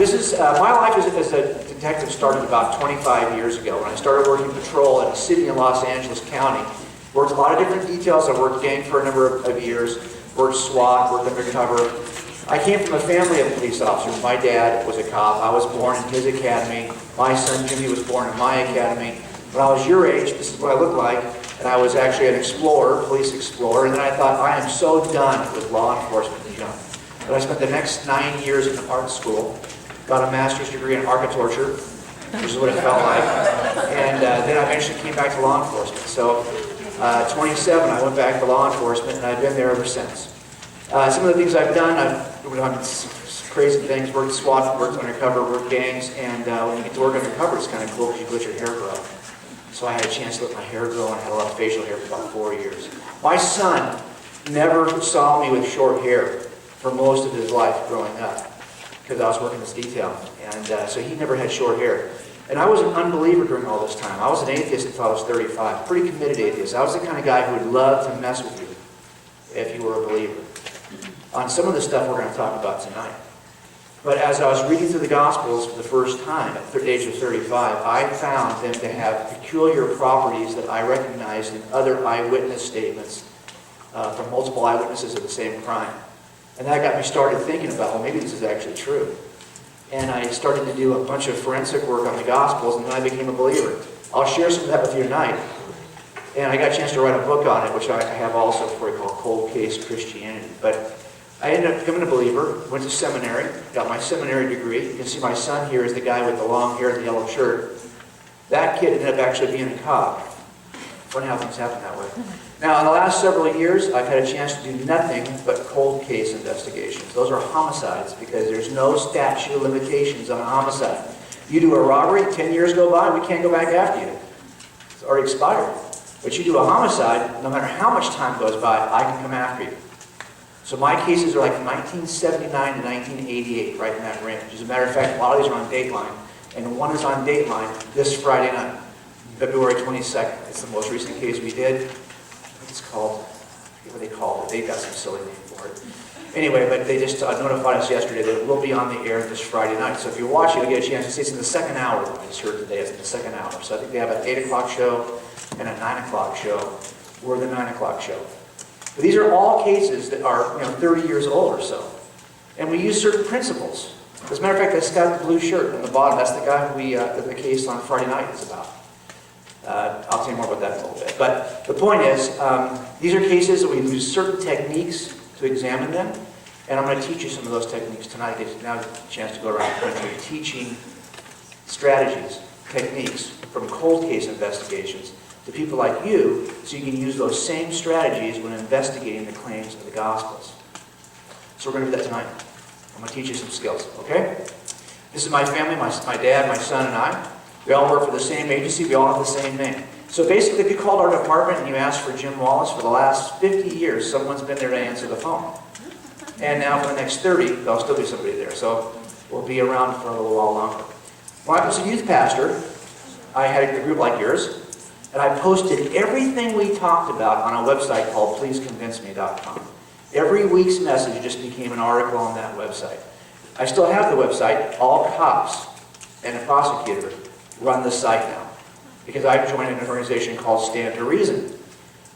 This is my life as a detective started about 25 years ago when I started working patrol in a city in Los Angeles County. Worked a lot of different details. I worked gang for a number of years. Worked SWAT. Worked undercover. I came from a family of police officers. My dad was a cop. I was born in his academy. My son Jimmy was born in my academy. When I was your age, this is what I looked like. And I was actually an explorer, police explorer. And then I thought, I am so done with law enforcement and junk. But I spent the next 9 years in art school. Got a master's degree in architecture, which is what it felt like. And then I eventually came back to law enforcement. So 27, I went back to law enforcement, and I've been there ever since. Some of the things I've done, I've done crazy things, worked SWAT, worked undercover, worked gangs, and when you get to work undercover, it's kind of cool because you let your hair grow. So I had a chance to let my hair grow, and I had a lot of facial hair for about 4 years. My son never saw me with short hair for most of his life growing up, because I was working this detail, and so he never had short hair. And I was an unbeliever during all this time. I was an atheist until I was 35, pretty committed atheist. I was the kind of guy who would love to mess with you if you were a believer. On some of the stuff we're going to talk about tonight. But as I was reading through the Gospels for the first time at the age of 35, I found them to have peculiar properties that I recognized in other eyewitness statements from multiple eyewitnesses of the same crime. And that got me started thinking about, well, maybe this is actually true. And I started to do a bunch of forensic work on the Gospels, and then I became a believer. I'll share some of that with you tonight. And I got a chance to write a book on it, which I have also for you, called Cold Case Christianity. But I ended up becoming a believer, went to seminary, got my seminary degree. You can see my son here is the guy with the long hair and the yellow shirt. That kid ended up actually being a cop. Funny how things happen that way. Now, in the last several years, I've had a chance to do nothing but cold case investigations. Those are homicides because there's no statute of limitations on a homicide. You do a robbery, 10 years go by, we can't go back after you. It's already expired. But you do a homicide, no matter how much time goes by, I can come after you. So my cases are like 1979 to 1988, right in that range. As a matter of fact, a lot of these are on Dateline, and one is on Dateline this Friday night, February 22nd. It's the most recent case we did. It's called, I forget what they call it. They got some silly name for it. Anyway, but they just notified us yesterday that it will be on the air this Friday night. So if you're watching, you'll get a chance to see. It's in the second hour. I just heard today it's in the second hour. So I think they have an 8 o'clock show and a 9 o'clock show. We're the 9 o'clock show. But these are all cases that are 30 years old or so. And we use certain principles. As a matter of fact, that's got the blue shirt on the bottom. That's the guy who that the case on Friday night is about. I'll tell you more about that in a little bit. But the point is, these are cases that we use certain techniques to examine them. And I'm going to teach you some of those techniques tonight. It's now a chance to go around the country teaching strategies, techniques from cold case investigations to people like you, so you can use those same strategies when investigating the claims of the Gospels. So we're going to do that tonight. I'm going to teach you some skills, okay? This is my family, my dad, my son, and I. We all work for the same agency. We all have the same name. So basically, if you called our department and you asked for Jim Wallace, for the last 50 years, someone's been there to answer the phone. And now for the next 30, there'll still be somebody there. So we'll be around for a little while longer. When I was a youth pastor, I had a group like yours, and I posted everything we talked about on a website called PleaseConvinceMe.com. Every week's message just became an article on that website. I still have the website. All cops and a prosecutor run the site now, because I joined an organization called Stand to Reason.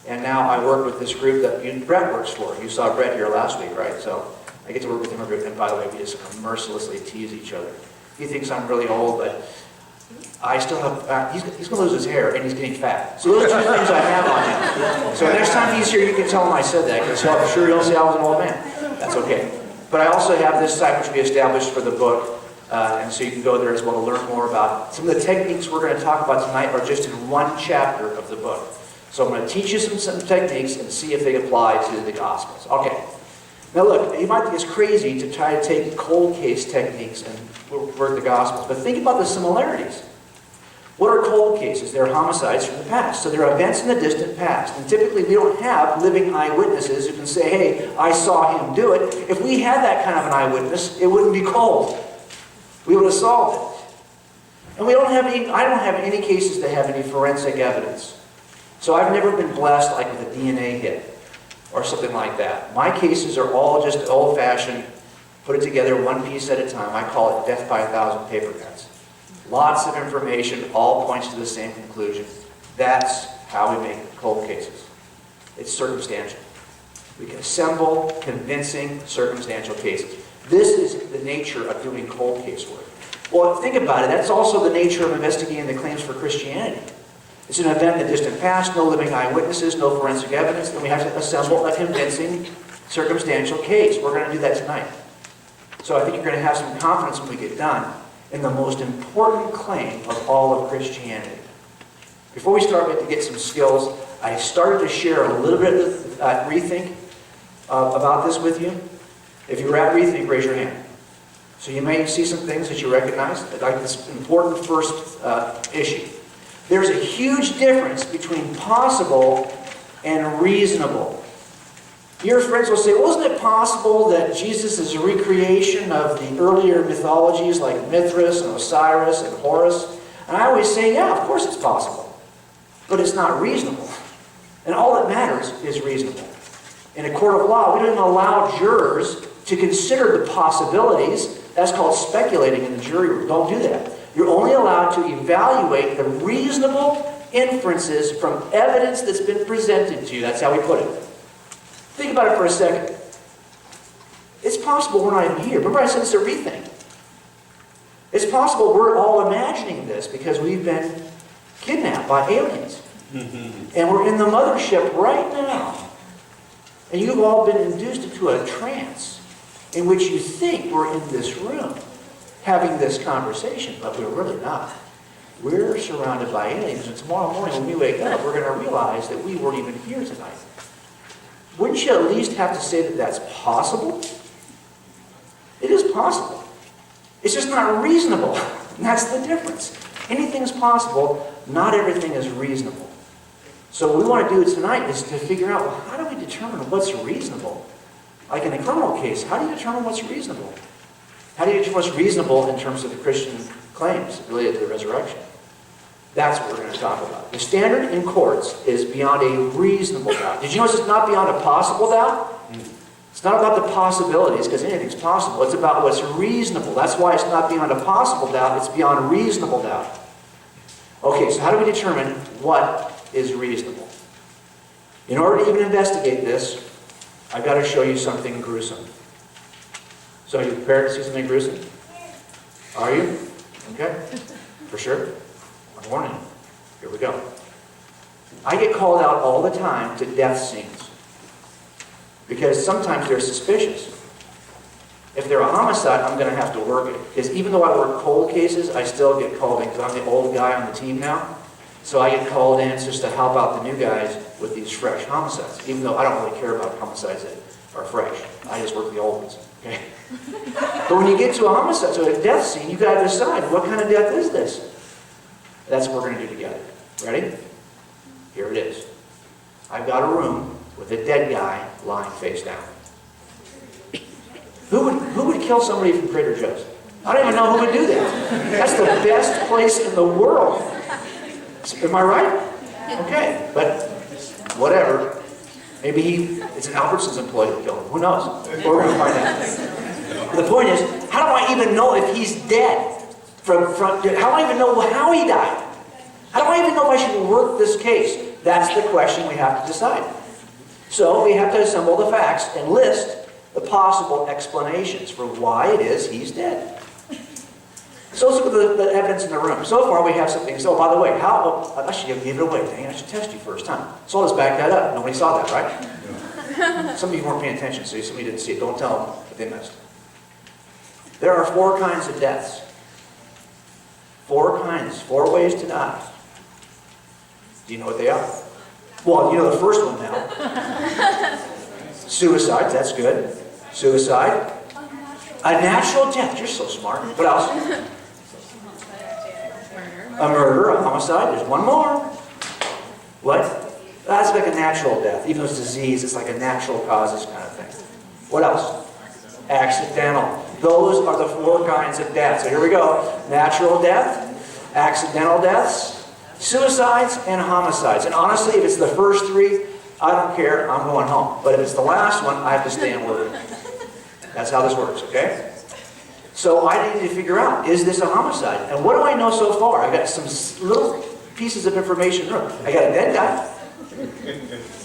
And now I work with this group that Brett works for. You saw Brett here last week, right? So I get to work with him, and by the way, we just mercilessly tease each other. He thinks I'm really old, but I still have, he's going to lose his hair, and he's getting fat. So those are two things I have on him. So next time he's here, you can tell him I said that, because I'm sure he'll say I was an old man. That's okay. But I also have this site which we established for the book, and so you can go there as well to learn more about it. Some of the techniques we're going to talk about tonight are just in one chapter of the book. So I'm going to teach you some techniques and see if they apply to the Gospels. Okay. Now look, you might think it's crazy to try to take cold case techniques and work the Gospels, but think about the similarities. What are cold cases? They're homicides from the past. So they're events in the distant past. And typically we don't have living eyewitnesses who can say, hey, I saw him do it. If we had that kind of an eyewitness, it wouldn't be cold. We would have solved it. And we don't have any, I don't have any cases that have any forensic evidence. So I've never been blessed like with a DNA hit or something like that. My cases are all just old-fashioned Put it together one piece at a time. I call it death by 1,000 paper cuts. Lots of information, all points to the same conclusion. That's how we make cold cases. It's circumstantial. We can assemble convincing circumstantial cases. This is the nature of doing cold case work. Well, think about it. That's also the nature of investigating the claims for Christianity. It's an event in the distant past, no living eyewitnesses, no forensic evidence, and we have to assemble a convincing circumstantial case. We're going to do that tonight. So I think you're going to have some confidence when we get done in the most important claim of all of Christianity. Before we start, we have to get some skills. I started to share a little bit of Rethink about this with you. If you were at Rethink, raise your hand. So you may see some things that you recognize, like this important first issue. There's a huge difference between possible and reasonable. Your friends will say, well, isn't it possible that Jesus is a recreation of the earlier mythologies like Mithras and Osiris and Horus? And I always say, yeah, of course it's possible. But it's not reasonable. And all that matters is reasonable. In a court of law, we don't even allow jurors to consider the possibilities. That's called speculating in the jury room. Don't do that. You're only allowed to evaluate the reasonable inferences from evidence that's been presented to you. That's how we put it. Think about it for a second. It's possible we're not even here. Remember I said it's a rethink. It's possible we're all imagining this because we've been kidnapped by aliens. And we're in the mothership right now. And you've all been induced into a trance in which you think we're in this room having this conversation, but we're really not. We're surrounded by aliens, and tomorrow morning when we wake up, we're going to realize that we weren't even here tonight. Wouldn't you at least have to say that that's possible? It is possible. It's just not reasonable. And that's the difference. Anything is possible, not everything is reasonable. So what we want to do tonight is to figure out, well, how do we determine what's reasonable? Like in a criminal case, how do you determine what's reasonable? How do you determine what's reasonable in terms of the Christian claims related to the resurrection? That's what we're going to talk about. The standard in courts is beyond a reasonable doubt. Did you notice it's not beyond a possible doubt? It's not about the possibilities, because anything's possible. It's about what's reasonable. That's why it's not beyond a possible doubt. It's beyond reasonable doubt. Okay, so how do we determine what is reasonable? In order to even investigate this, I've got to show you something gruesome. So are you prepared to see something gruesome? Are you? Okay. For sure? I'm warning you. Here we go. I get called out all the time to death scenes because sometimes they're suspicious. If they're a homicide, I'm going to have to work it. Because even though I work cold cases, I still get called in because I'm the old guy on the team now. So I get called in just to help out the new guys with these fresh homicides, even though I don't really care about homicides that are fresh. I just work the old ones. Okay? But when you get to a homicide, so a death scene, you've got to decide, what kind of death is this? That's what we're going to do together. Ready? Here it is. I've got a room with a dead guy lying face down. Who would kill somebody from Trader Joe's? I don't even know who would do that. That's the best place in the world. Am I right? Okay, but whatever. Maybe it's an Albertsons employee who killed him. Who knows? But we're going to find out. The point is, how do I even know if he's dead? How do I even know how he died? How do I even know if I should work this case? That's the question we have to decide. So we have to assemble the facts and list the possible explanations for why it is he's dead. So let's look at the evidence in the room. So far we have something. So by the way, I should give it away. Dang, I should test you first, huh? So let's back that up. Nobody saw that, right? Some of you weren't paying attention, so some of you didn't see it. Don't tell them what they missed. There are 4 kinds of deaths. 4 kinds, 4 ways to die. Do you know what they are? Well, you know the first one now. Suicide, that's good. Suicide. A natural death. You're so smart. What else? A murder, a homicide. There's one more. What? That's like a natural death. Even though it's disease, it's like a natural causes kind of thing. What else? Accidental. Those are the 4 kinds of death. So here we go. Natural death, accidental deaths, suicides, and homicides. And honestly, if it's the first 3, I don't care. I'm going home. But if it's the last one, I have to stay and work. That's how this works, okay? So I needed to figure out, is this a homicide? And what do I know so far? I got some little pieces of information. I got a dead guy.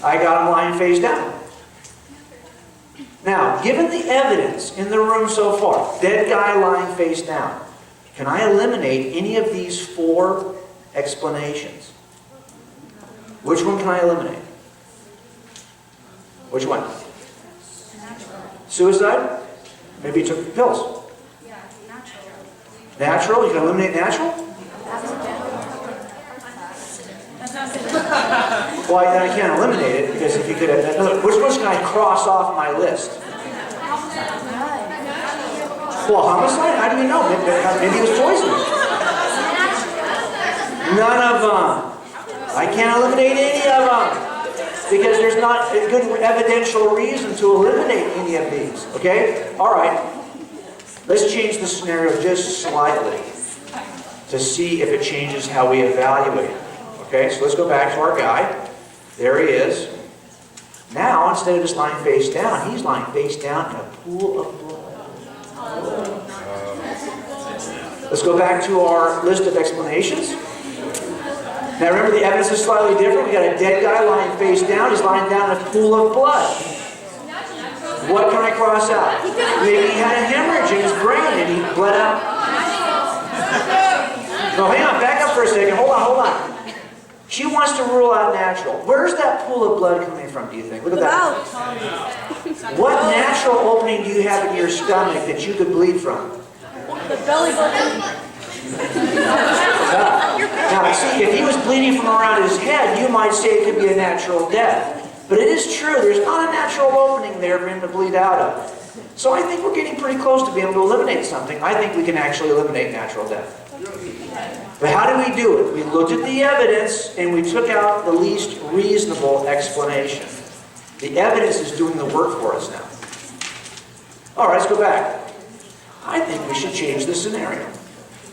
I got him lying face down. Now, given the evidence in the room so far, dead guy lying face down, can I eliminate any of these 4 explanations? Which one can I eliminate? Which one? Suicide? Maybe he took pills. Yeah, natural. Natural? You can eliminate natural? Well, then I can't eliminate it because if you could have... Which ones can I cross off my list? Well, homicide? How do you know? Maybe he was poisoned. None of them. I can't eliminate any of them. Because there's not a good evidential reason to eliminate any of these. Okay? Alright. Let's change the scenario just slightly to see if it changes how we evaluate. Okay, so let's go back to our guy. There he is. Now, instead of just lying face down, he's lying face down in a pool of blood. Let's go back to our list of explanations. Now remember, the evidence is slightly different. We got a dead guy lying face down. He's lying down in a pool of blood. What can I cross out? Maybe he had a hemorrhage in his brain and he bled out. No, hang on. Back up for a second. Hold on. She wants to rule out natural. Where's that pool of blood coming from, do you think? Look at that. What natural opening do you have in your stomach that you could bleed from? The belly button. Now, see, if he was bleeding from around his head, you might say it could be a natural death. But it is true, there's not a natural opening there for him to bleed out of. So I think we're getting pretty close to being able to eliminate something. I think we can actually eliminate natural death. But how did we do it? We looked at the evidence and we took out the least reasonable explanation. The evidence is doing the work for us now. All right, let's go back. I think we should change the scenario.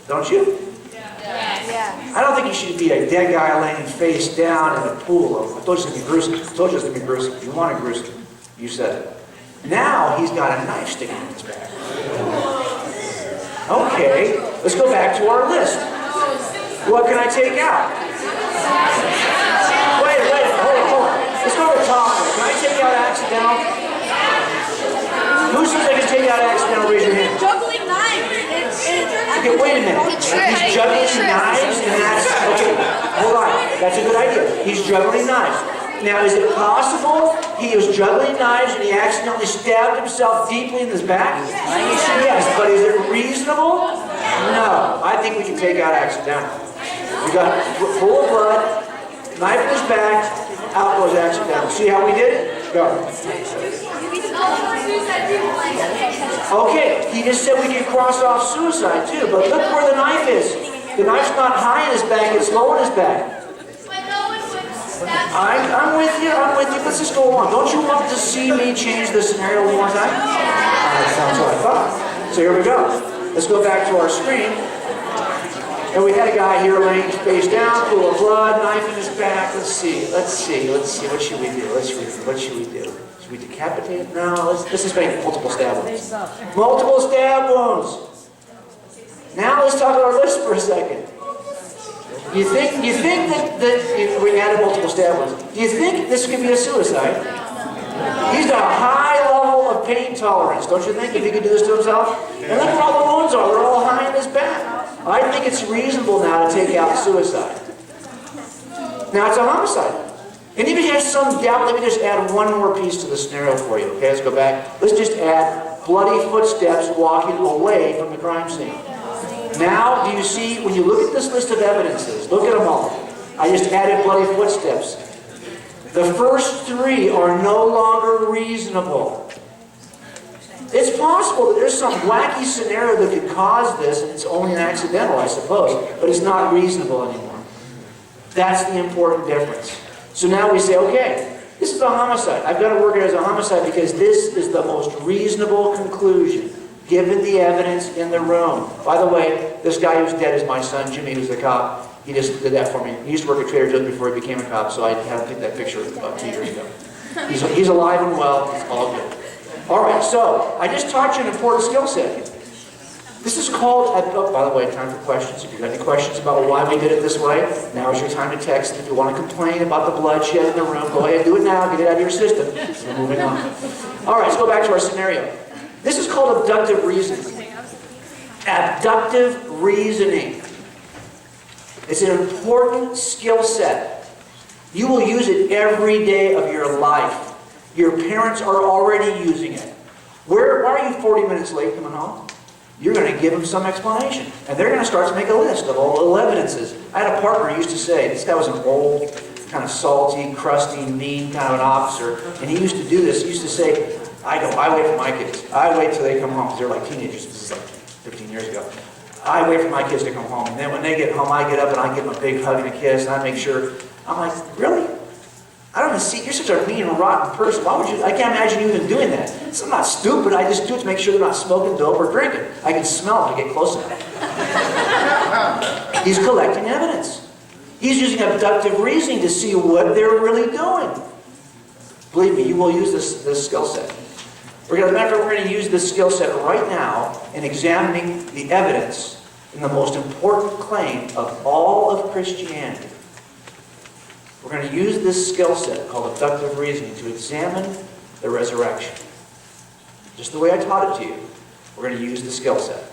Don't you? Yeah. I don't think he should be a dead guy laying face down in a pool of... I told you it's going to be gruesome. I told you it's going to be gruesome. If you want it gruesome, you said it. Now he's got a knife sticking in his back. Okay, let's go back to our list. What can I take out? Wait, hold on. Let's go to the top. Can I take out accidental? Who says I can take out accidental? Raise your hand. Juggling knives. Okay, wait a minute. He's juggling knives and that's... Okay, hold on. That's a good idea. He's juggling knives. Now, is it possible he was juggling knives and he accidentally stabbed himself deeply in his back? Yes, but is it reasonable? No. I think we can take out accidental. We got full of blood, knife in his back, out goes accidental. See how we did it? Go. Okay, he just said we can cross off suicide too, but look where the knife is. The knife's not high in his back, it's low in his back. I'm with you. Let's just go on. Don't you want to see me change the scenario one more time? That's what I thought. So here we go. Let's go back to our screen. And we had a guy here laying face down, pool of blood, knife in his back. Let's see. What should we do? What should we do? Should we decapitate him? No, let's just make multiple stab wounds. Multiple stab wounds. Now let's talk about our list for a second. You think that we added multiple stab wounds? Do you think this could be a suicide? He's got a high level of pain tolerance, don't you think, if he could do this to himself? And look where all the wounds are. They're all high in his back. I think it's reasonable now to take out suicide. Now it's a homicide. And if you have some doubt, let me just add one more piece to the scenario for you. Okay, let's go back. Let's just add bloody footsteps walking away from the crime scene. Now, do you see, when you look at this list of evidences, look at them all. I just added bloody footsteps. The first 3 are no longer reasonable. It's possible that there's some wacky scenario that could cause this, and it's only an accidental, I suppose, but it's not reasonable anymore. That's the important difference. So now we say, okay, this is a homicide. I've got to work it as a homicide because this is the most reasonable conclusion, given the evidence in the room. By the way, this guy who's dead is my son, Jimmy, who's the cop. He just did that for me. He used to work at Trader Joe's before he became a cop, so I had to take that picture about 2 years ago. He's alive and well. It's all good. All right, so I just taught you an important skill set. This is called, oh, by the way, time for questions. If you have any questions about why we did it this way, now is your time to text. If you want to complain about the bloodshed in the room, go ahead and do it now. Get it out of your system. We're moving on. All right, let's go back to our scenario. This is called abductive reasoning. Abductive reasoning. It's an important skill set. You will use it every day of your life. Your parents are already using it. Why are you 40 minutes late coming home? You're going to give them some explanation. And they're going to start to make a list of all the little evidences. I had a partner who used to say, this guy was an old, kind of salty, crusty, mean kind of an officer. And he used to do this. He used to say, I wait for my kids. I wait till they come home. Because they're like teenagers. This is like 15 years ago. I wait for my kids to come home. And then when they get home, I get up and I give them a big hug and a kiss. And I make sure. I'm like, really? I don't even see, you're such a mean and rotten person. Why would you, I can't imagine you even doing that. I'm not stupid, I just do it to make sure they're not smoking dope or drinking. I can smell it if I get close enough. He's collecting evidence. He's using abductive reasoning to see what they're really doing. Believe me, you will use this skill set. We're going to use this skill set right now in examining the evidence in the most important claim of all of Christianity. We're going to use this skill set called abductive reasoning to examine the resurrection. Just the way I taught it to you, we're going to use the skill set.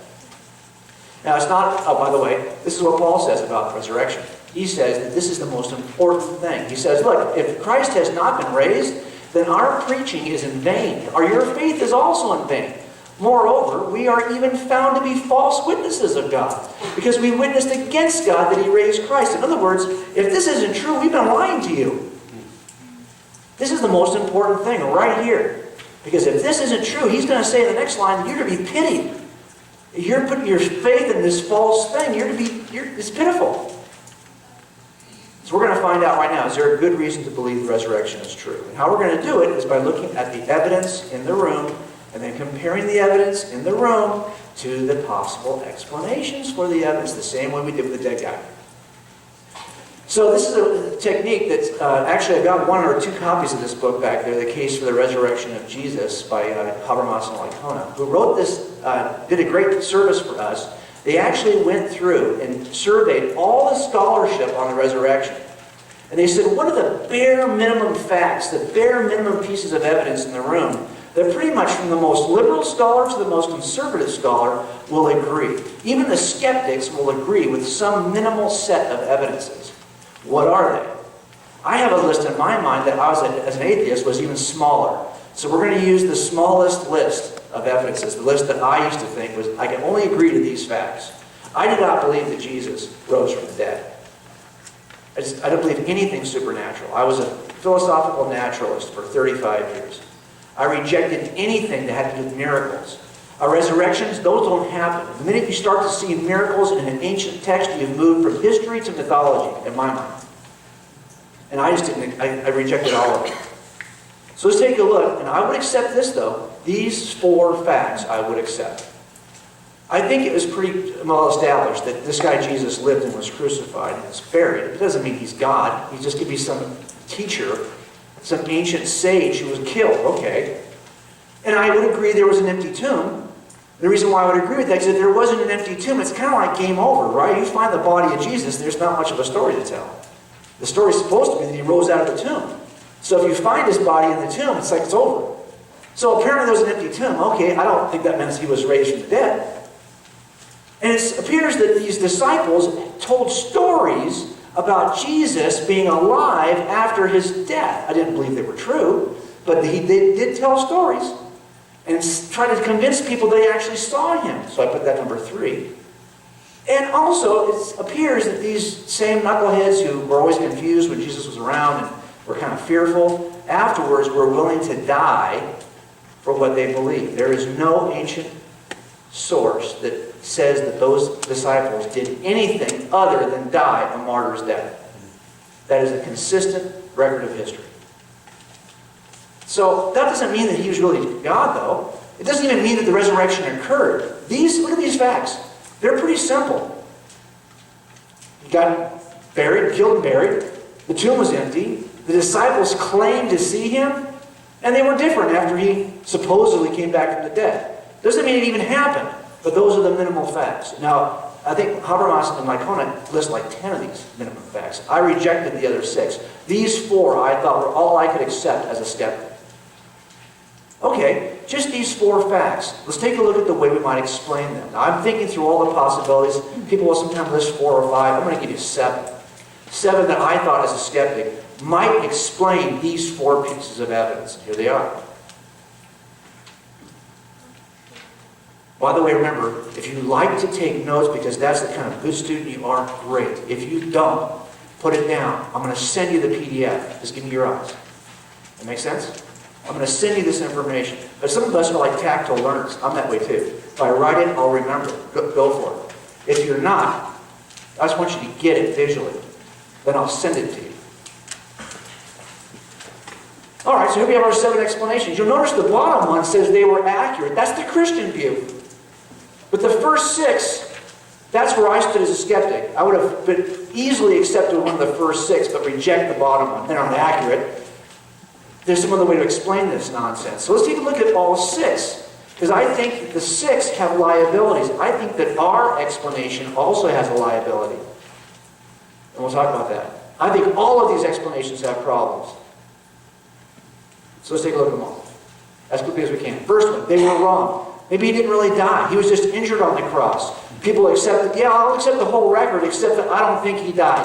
Now it's not, oh, by the way, this is what Paul says about the resurrection. He says that this is the most important thing. He says, look, if Christ has not been raised, then our preaching is in vain, or your faith is also in vain. Moreover, we are even found to be false witnesses of God, because we witnessed against God that He raised Christ. In other words, if this isn't true, we've been lying to you. This is the most important thing right here. Because if this isn't true, he's going to say in the next line, you're to be pitied. You're putting your faith in this false thing. It's pitiful. So we're going to find out right now, is there a good reason to believe the resurrection is true? And how we're going to do it is by looking at the evidence in the room and then comparing the evidence in the room to the possible explanations for the evidence, the same way we did with the dead guy. So this is a technique that's, actually I've got one or two copies of this book back there, The Case for the Resurrection of Jesus by Habermas and Licona, who wrote this, did a great service for us. They actually went through and surveyed all the scholarship on the resurrection. And they said, what are the bare minimum facts, the bare minimum pieces of evidence in the room that pretty much from the most liberal scholar to the most conservative scholar will agree. Even the skeptics will agree with some minimal set of evidences. What are they? I have a list in my mind that as an atheist, was even smaller. So we're going to use the smallest list of evidences, the list that I used to think was, I can only agree to these facts. I did not believe that Jesus rose from the dead. I don't believe anything supernatural. I was a philosophical naturalist for 35 years. I rejected anything that had to do with miracles. Resurrections, those don't happen. The minute you start to see miracles in an ancient text, you've moved from history to mythology, in my mind. And I just didn't, I rejected all of it. So let's take a look, and I would accept this though. These 4 facts I would accept. I think it was pretty well established that this guy Jesus lived and was crucified and was buried. It doesn't mean he's God. He just could be some teacher, some ancient sage who was killed. Okay. And I would agree there was an empty tomb. The reason why I would agree with that is if there wasn't an empty tomb, it's kind of like game over, right? You find the body of Jesus, there's not much of a story to tell. The story's supposed to be that he rose out of the tomb. So if you find his body in the tomb, it's like it's over. So apparently there was an empty tomb. Okay, I don't think that means he was raised from the dead. And it appears that these disciples told stories about Jesus being alive after his death. I didn't believe they were true, but they did tell stories and try to convince people they actually saw him. So I put that number 3. And also, it appears that these same knuckleheads who were always confused when Jesus was around and were kind of fearful, afterwards were willing to die for what they believed. There is no ancient source that says that those disciples did anything other than die a martyr's death. That is a consistent record of history. So that doesn't mean that he was really God, though. It doesn't even mean that the resurrection occurred. Look at these facts. They're pretty simple. He got buried, killed and buried. The tomb was empty. The disciples claimed to see him. And they were different after he supposedly came back from the dead. Doesn't mean it even happened, but those are the minimal facts. Now, I think Habermas and Lycona list like 10 of these minimum facts. I rejected the other 6. These 4 I thought were all I could accept as a skeptic. Okay, just these 4 facts. Let's take a look at the way we might explain them. Now, I'm thinking through all the possibilities. People will sometimes list 4 or 5. I'm going to give you 7. 7 that I thought as a skeptic might explain these 4 pieces of evidence. Here they are. By the way, remember, if you like to take notes because that's the kind of good student you are, great. If you don't, put it down. I'm going to send you the PDF. Just give me your eyes. That make sense? I'm going to send you this information. But some of us are like tactile learners. I'm that way too. If I write it, I'll remember it. Go for it. If you're not, I just want you to get it visually. Then I'll send it to you. All right, so here we have our 7 explanations. You'll notice the bottom one says they were accurate. That's the Christian view. But the first 6, that's where I stood as a skeptic. I would have been easily accepted one of the first 6, but reject the bottom one. They're not accurate. There's some other way to explain this nonsense. So let's take a look at all 6. Because I think that the 6 have liabilities. I think that our explanation also has a liability. And we'll talk about that. I think all of these explanations have problems. So let's take a look at them all. As quickly as we can. First one, they were wrong. Maybe he didn't really die. He was just injured on the cross. People accept, yeah, I'll accept the whole record, except that I don't think he died.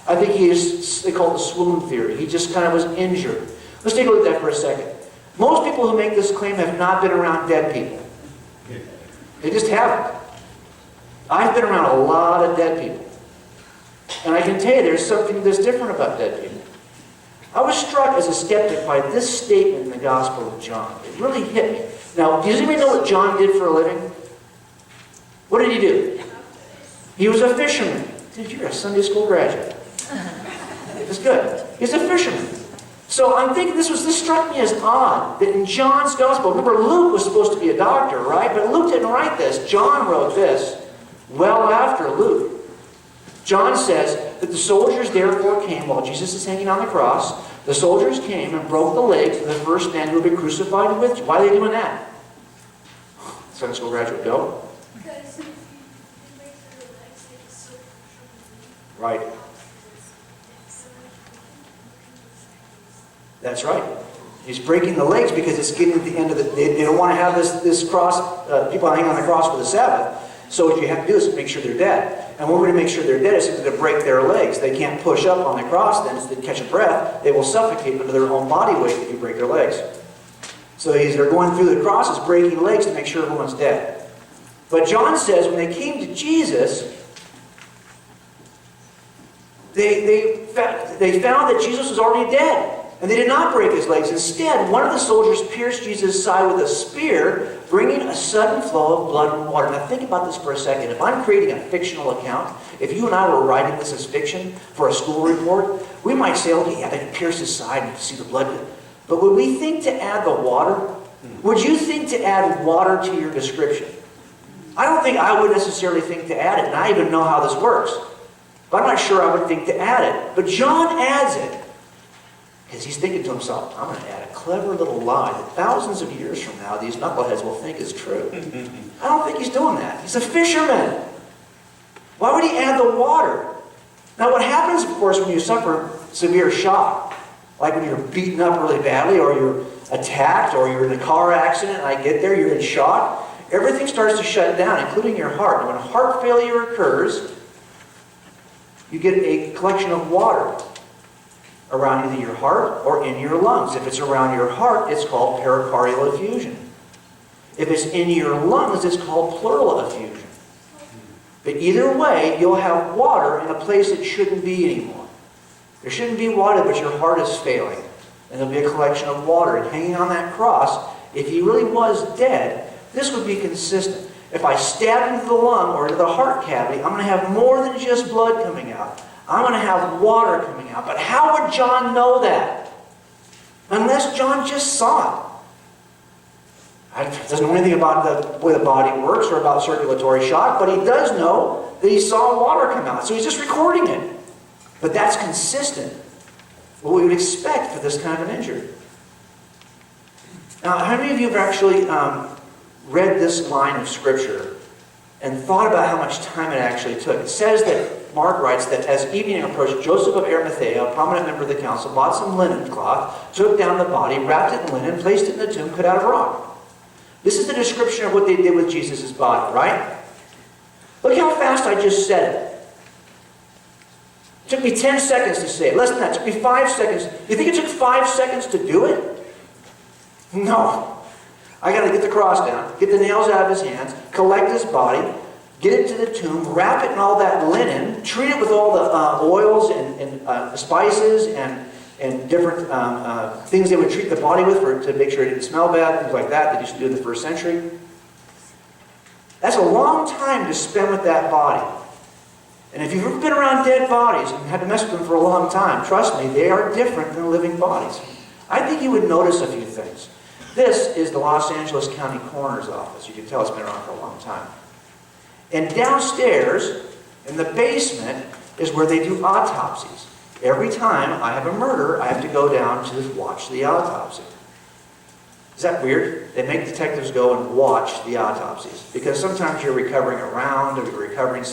I think he is, they call it the swoon theory. He just kind of was injured. Let's take a look at that for a second. Most people who make this claim have not been around dead people. They just haven't. I've been around a lot of dead people. And I can tell you there's something that's different about dead people. I was struck as a skeptic by this statement in the Gospel of John. It really hit me. Now, does anybody know what John did for a living? What did he do? He was a fisherman. Dude, you're a Sunday school graduate. That's good. He's a fisherman. So I'm thinking this struck me as odd, that in John's Gospel, remember Luke was supposed to be a doctor, right? But Luke didn't write this. John wrote this well after Luke. John says that the soldiers therefore came while Jesus is hanging on the cross. The soldiers came and broke the legs of the first man who had been crucified with you. Why are they doing that? Sunday school graduate, go. Because if you break their legs, they can still Right. That's right. He's breaking the legs because it's getting to the end of the... They don't want to have this cross, people hanging on the cross for the Sabbath. So what you have to do is make sure they're dead. And we're going to make sure they're dead is to break their legs. They can't push up on the cross then. If they catch a breath, they will suffocate under their own body weight if you break their legs. So they're going through the crosses, breaking legs to make sure everyone's dead. But John says when they came to Jesus, they found that Jesus was already dead. And they did not break his legs. Instead, one of the soldiers pierced Jesus' side with a spear, bringing a sudden flow of blood and water. Now think about this for a second. If I'm creating a fictional account, if you and I were writing this as fiction for a school report, we might say, okay, yeah, they pierced his side and you can see the blood. But would we think to add the water? Would you think to add water to your description? I don't think I would necessarily think to add it, and I even know how this works. But I'm not sure I would think to add it. But John adds it. Because he's thinking to himself, I'm going to add a clever little lie that thousands of years from now these knuckleheads will think is true. I don't think he's doing that. He's a fisherman. Why would he add the water? Now what happens, of course, when you suffer severe shock, like when you're beaten up really badly, or you're attacked, or you're in a car accident, and I get there, you're in shock, everything starts to shut down, including your heart. And when heart failure occurs, you get a collection of water around either your heart or in your lungs. If it's around your heart, it's called pericardial effusion. If it's in your lungs, it's called pleural effusion. But either way, you'll have water in a place it shouldn't be anymore. There shouldn't be water, but your heart is failing. And there'll be a collection of water. And hanging on that cross, if he really was dead, this would be consistent. If I stab into the lung or into the heart cavity, I'm going to have more than just blood coming out. I'm going to have water coming out. But how would John know that? Unless John just saw it. He doesn't know anything about the way the body works or about circulatory shock, but he does know that he saw water come out. So he's just recording it. But that's consistent with what we would expect for this kind of an injury. Now, how many of you have actually read this line of Scripture and thought about how much time it actually took? It says that, Mark writes that as evening approached, Joseph of Arimathea, a prominent member of the council, bought some linen cloth, took down the body, wrapped it in linen, placed it in the tomb, cut out of rock. This is the description of what they did with Jesus' body, right? Look how fast I just said it. It took me 10 seconds to say it. Less than that. It took me 5 seconds. You think it took 5 seconds to do it? No. I got to get the cross down, get the nails out of his hands, collect his body, get it to the tomb, wrap it in all that linen, treat it with all the oils and spices and different things they would treat the body with to make sure it didn't smell bad, things like that used to do in the first century. That's a long time to spend with that body. And if you've ever been around dead bodies and had to mess with them for a long time, trust me, they are different than living bodies. I think you would notice a few things. This is the Los Angeles County Coroner's Office. You can tell it's been around for a long time. And downstairs, in the basement, is where they do autopsies. Every time I have a murder, I have to go down to watch the autopsy. Is that weird? They make detectives go and watch the autopsies. Because sometimes you're recovering around, or you're recovering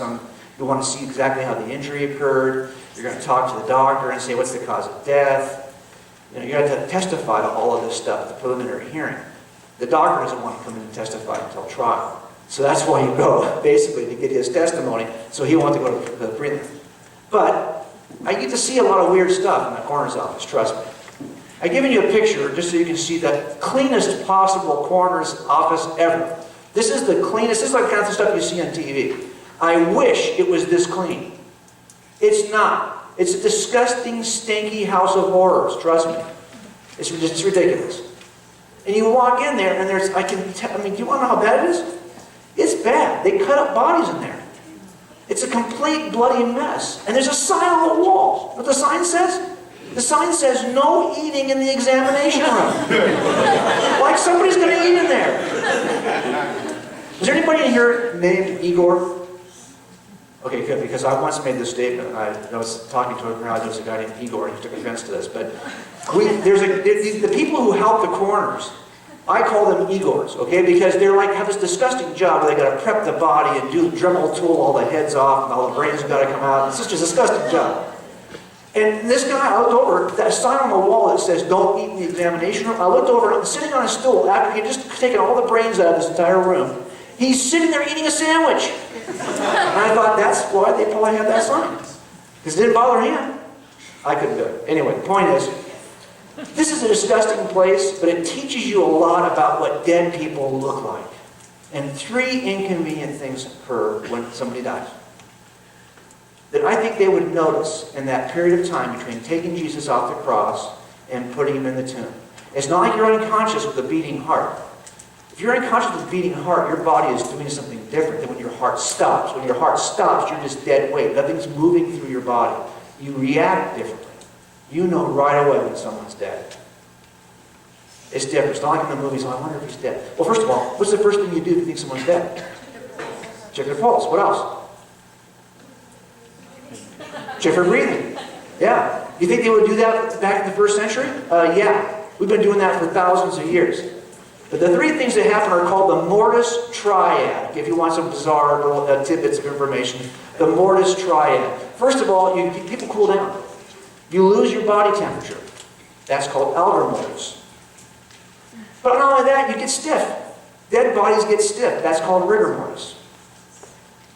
you want to see exactly how the injury occurred. You're going to talk to the doctor and say, what's the cause of death? You know, you have to testify to all of this stuff at the preliminary hearing. The doctor doesn't want to come in and testify until trial. So that's why you go, basically, to get his testimony, so he wants to go to the prelim. But I get to see a lot of weird stuff in the coroner's office, trust me. I've given you a picture just so you can see the cleanest possible coroner's office ever. This is the cleanest. This is like the kind of stuff you see on TV. I wish it was this clean. It's not. It's a disgusting, stinky house of horrors, trust me. It's just ridiculous. And you walk in there and there's, do you want to know how bad it is? It's bad. They cut up bodies in there. It's a complete bloody mess. And there's a sign on the wall. What the sign says? The sign says, no eating in the examination room. Like somebody's going to eat in there. Is there anybody in here named Igor? Okay, good, because I once made this statement. I was talking to a crowd, there was a guy named Igor, and he took offense to this. But the people who help the coroners, I call them Igors, okay? Because they're like, have this disgusting job where they got to prep the body and do Dremel tool all the heads off and all the brains got to come out. It's just a disgusting job. And this guy, I looked over, that sign on the wall that says, don't eat in the examination room. I looked over, sitting on a stool, after he had just taken all the brains out of this entire room, he's sitting there eating a sandwich. And I thought, that's why they probably had that sign. Because it didn't bother him. I couldn't do it. Anyway, the point is, this is a disgusting place, but it teaches you a lot about what dead people look like. And 3 inconvenient things occur when somebody dies that I think they would notice in that period of time between taking Jesus off the cross and putting him in the tomb. It's not like you're unconscious with a beating heart. If you're unconscious with a beating heart, your body is doing something different than when your heart stops. When your heart stops, you're just dead weight. Nothing's moving through your body. You react differently. You know right away when someone's dead. It's different. It's not like in the movies, I wonder if he's dead. Well, first of all, what's the first thing you do if you think someone's dead? Check their pulse. What else? Check their breathing. Yeah. You think they would do that back in the first century? Yeah. We've been doing that for thousands of years. But the 3 things that happen are called the Mortis Triad. If you want some bizarre little tidbits of information, the Mortis Triad. First of all, people cool down. You lose your body temperature. That's called algor mortis. But not only that, you get stiff. Dead bodies get stiff. That's called rigor mortis.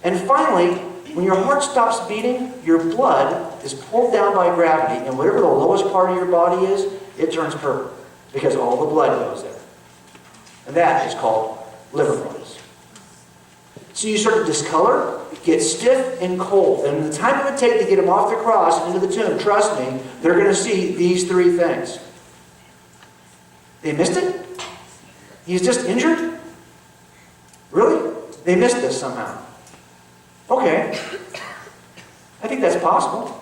And finally, when your heart stops beating, your blood is pulled down by gravity, and whatever the lowest part of your body is, it turns purple, because all the blood goes there. And that is called liver mortis. So you start to discolor, get stiff and cold. And the time it would take to get him off the cross and into the tomb, trust me, they're going to see these 3 things. They missed it? He's just injured? Really? They missed this somehow. Okay. I think that's possible.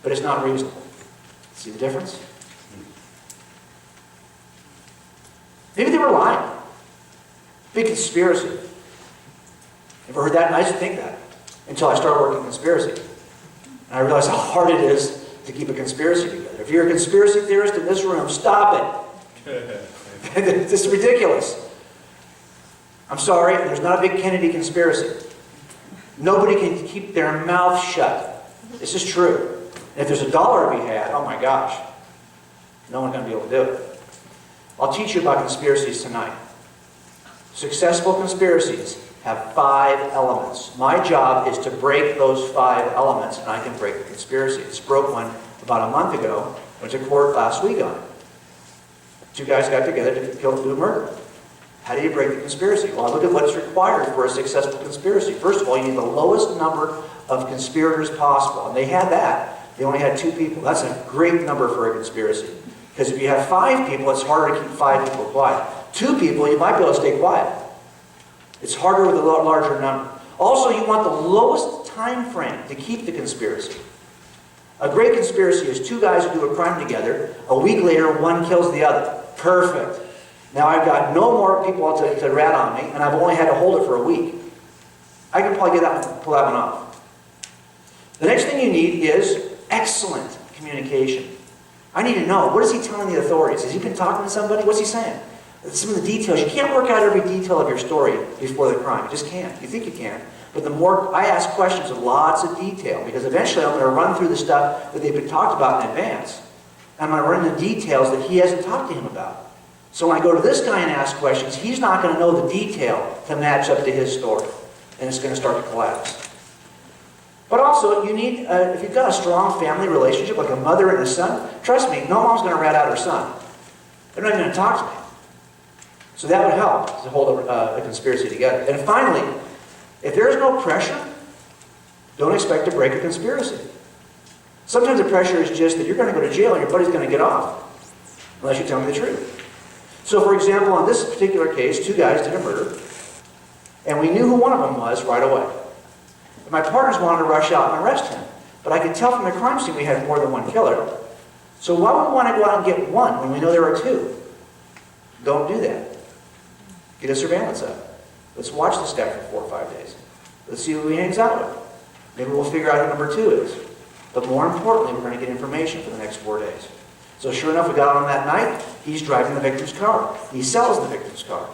But it's not reasonable. See the difference? Maybe they were lying. Big conspiracy. Ever heard that? I used to think that until I started working conspiracy. And I realized how hard it is to keep a conspiracy together. If you're a conspiracy theorist in this room, stop it. This is ridiculous. I'm sorry, there's not a big Kennedy conspiracy. Nobody can keep their mouth shut. This is true. And if there's $1 to be had, oh my gosh, no one's going to be able to do it. I'll teach you about conspiracies tonight. Successful conspiracies have 5 elements. My job is to break those 5 elements, and I can break the conspiracy. I just broke one about a month ago. Went to court last week on it. 2 guys got together to do a murder. How do you break the conspiracy? Well, look at what's required for a successful conspiracy. First of all, you need the lowest number of conspirators possible. And they had that. They only had 2 people. That's a great number for a conspiracy. Because if you have 5 people, it's harder to keep 5 people quiet. 2 people, you might be able to stay quiet. It's harder with a larger number. Also, you want the lowest time frame to keep the conspiracy. A great conspiracy is 2 guys who do a crime together. A week later, one kills the other. Perfect. Now I've got no more people to rat on me, and I've only had to hold it for a week. I can probably pull that one off. The next thing you need is excellent communication. I need to know, what is he telling the authorities? Has he been talking to somebody? What's he saying? Some of the details. You can't work out every detail of your story before the crime. You just can't. You think you can. But the more I ask questions with lots of detail, because eventually I'm going to run through the stuff that they've been talked about in advance. And I'm going to run the details that he hasn't talked to him about. So when I go to this guy and ask questions, he's not going to know the detail to match up to his story. And it's going to start to collapse. But also, you need, if you've got a strong family relationship, like a mother and a son, trust me, no mom's going to rat out her son. They're not even going to talk to me. So that would help to hold a conspiracy together. And finally, if there is no pressure, don't expect to break a conspiracy. Sometimes the pressure is just that you're going to go to jail and your buddy's going to get off, unless you tell me the truth. So for example, on this particular case, 2 guys did a murder, and we knew who one of them was right away. And my partners wanted to rush out and arrest him, but I could tell from the crime scene we had more than one killer. So why would we want to go out and get one when we know there are 2? Don't do that. Get a surveillance up. Let's watch this guy for 4 or 5 days. Let's see who he hangs out with. Maybe we'll figure out who number 2 is. But more importantly, we're going to get information for the next 4 days. So sure enough, we got on that night. He's driving the victim's car. He sells the victim's car.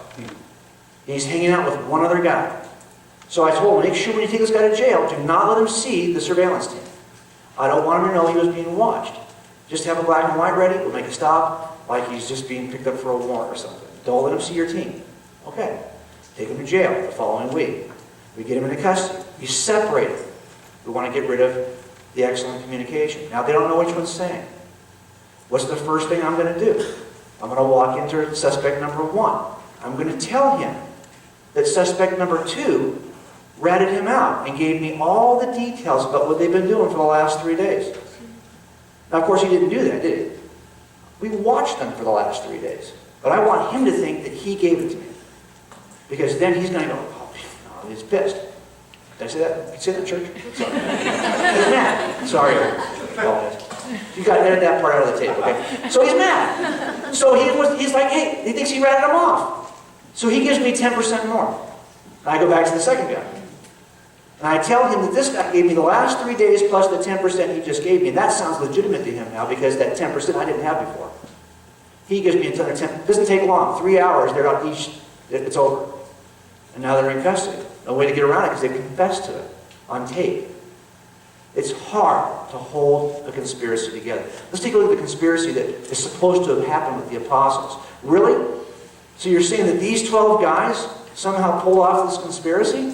He's hanging out with one other guy. So I told him, make sure when you take this guy to jail, do not let him see the surveillance team. I don't want him to know he was being watched. Just have a black and white ready. We'll make a stop like he's just being picked up for a warrant or something. Don't let him see your team. Okay. Take him to jail the following week. We get him into custody. We separate him. We want to get rid of the excellent communication. Now, they don't know which one's saying. What's the first thing I'm going to do? I'm going to walk into suspect number 1. I'm going to tell him that suspect number 2 ratted him out and gave me all the details about what they've been doing for the last 3 days. Now, of course, he didn't do that, did he? We watched them for the last 3 days. But I want him to think that he gave it to me. Because then he's going to go, oh, he's pissed. Did I say that? Did you say that in church? Sorry. He's mad. Sorry. You got to edit that part out of the tape, okay? So he's mad. So he's like, hey, he thinks he ratted him off. So he gives me 10% more. And I go back to the second guy. And I tell him that this guy gave me the last 3 days plus the 10% he just gave me. And that sounds legitimate to him now because that 10% I didn't have before. He gives me another 10%. It doesn't take long. 3 hours, they're on each. It's over. And now they're in custody. No way to get around it because they confessed to it on tape. It's hard to hold a conspiracy together. Let's take a look at the conspiracy that is supposed to have happened with the apostles. Really? So you're saying that these 12 guys somehow pulled off this conspiracy?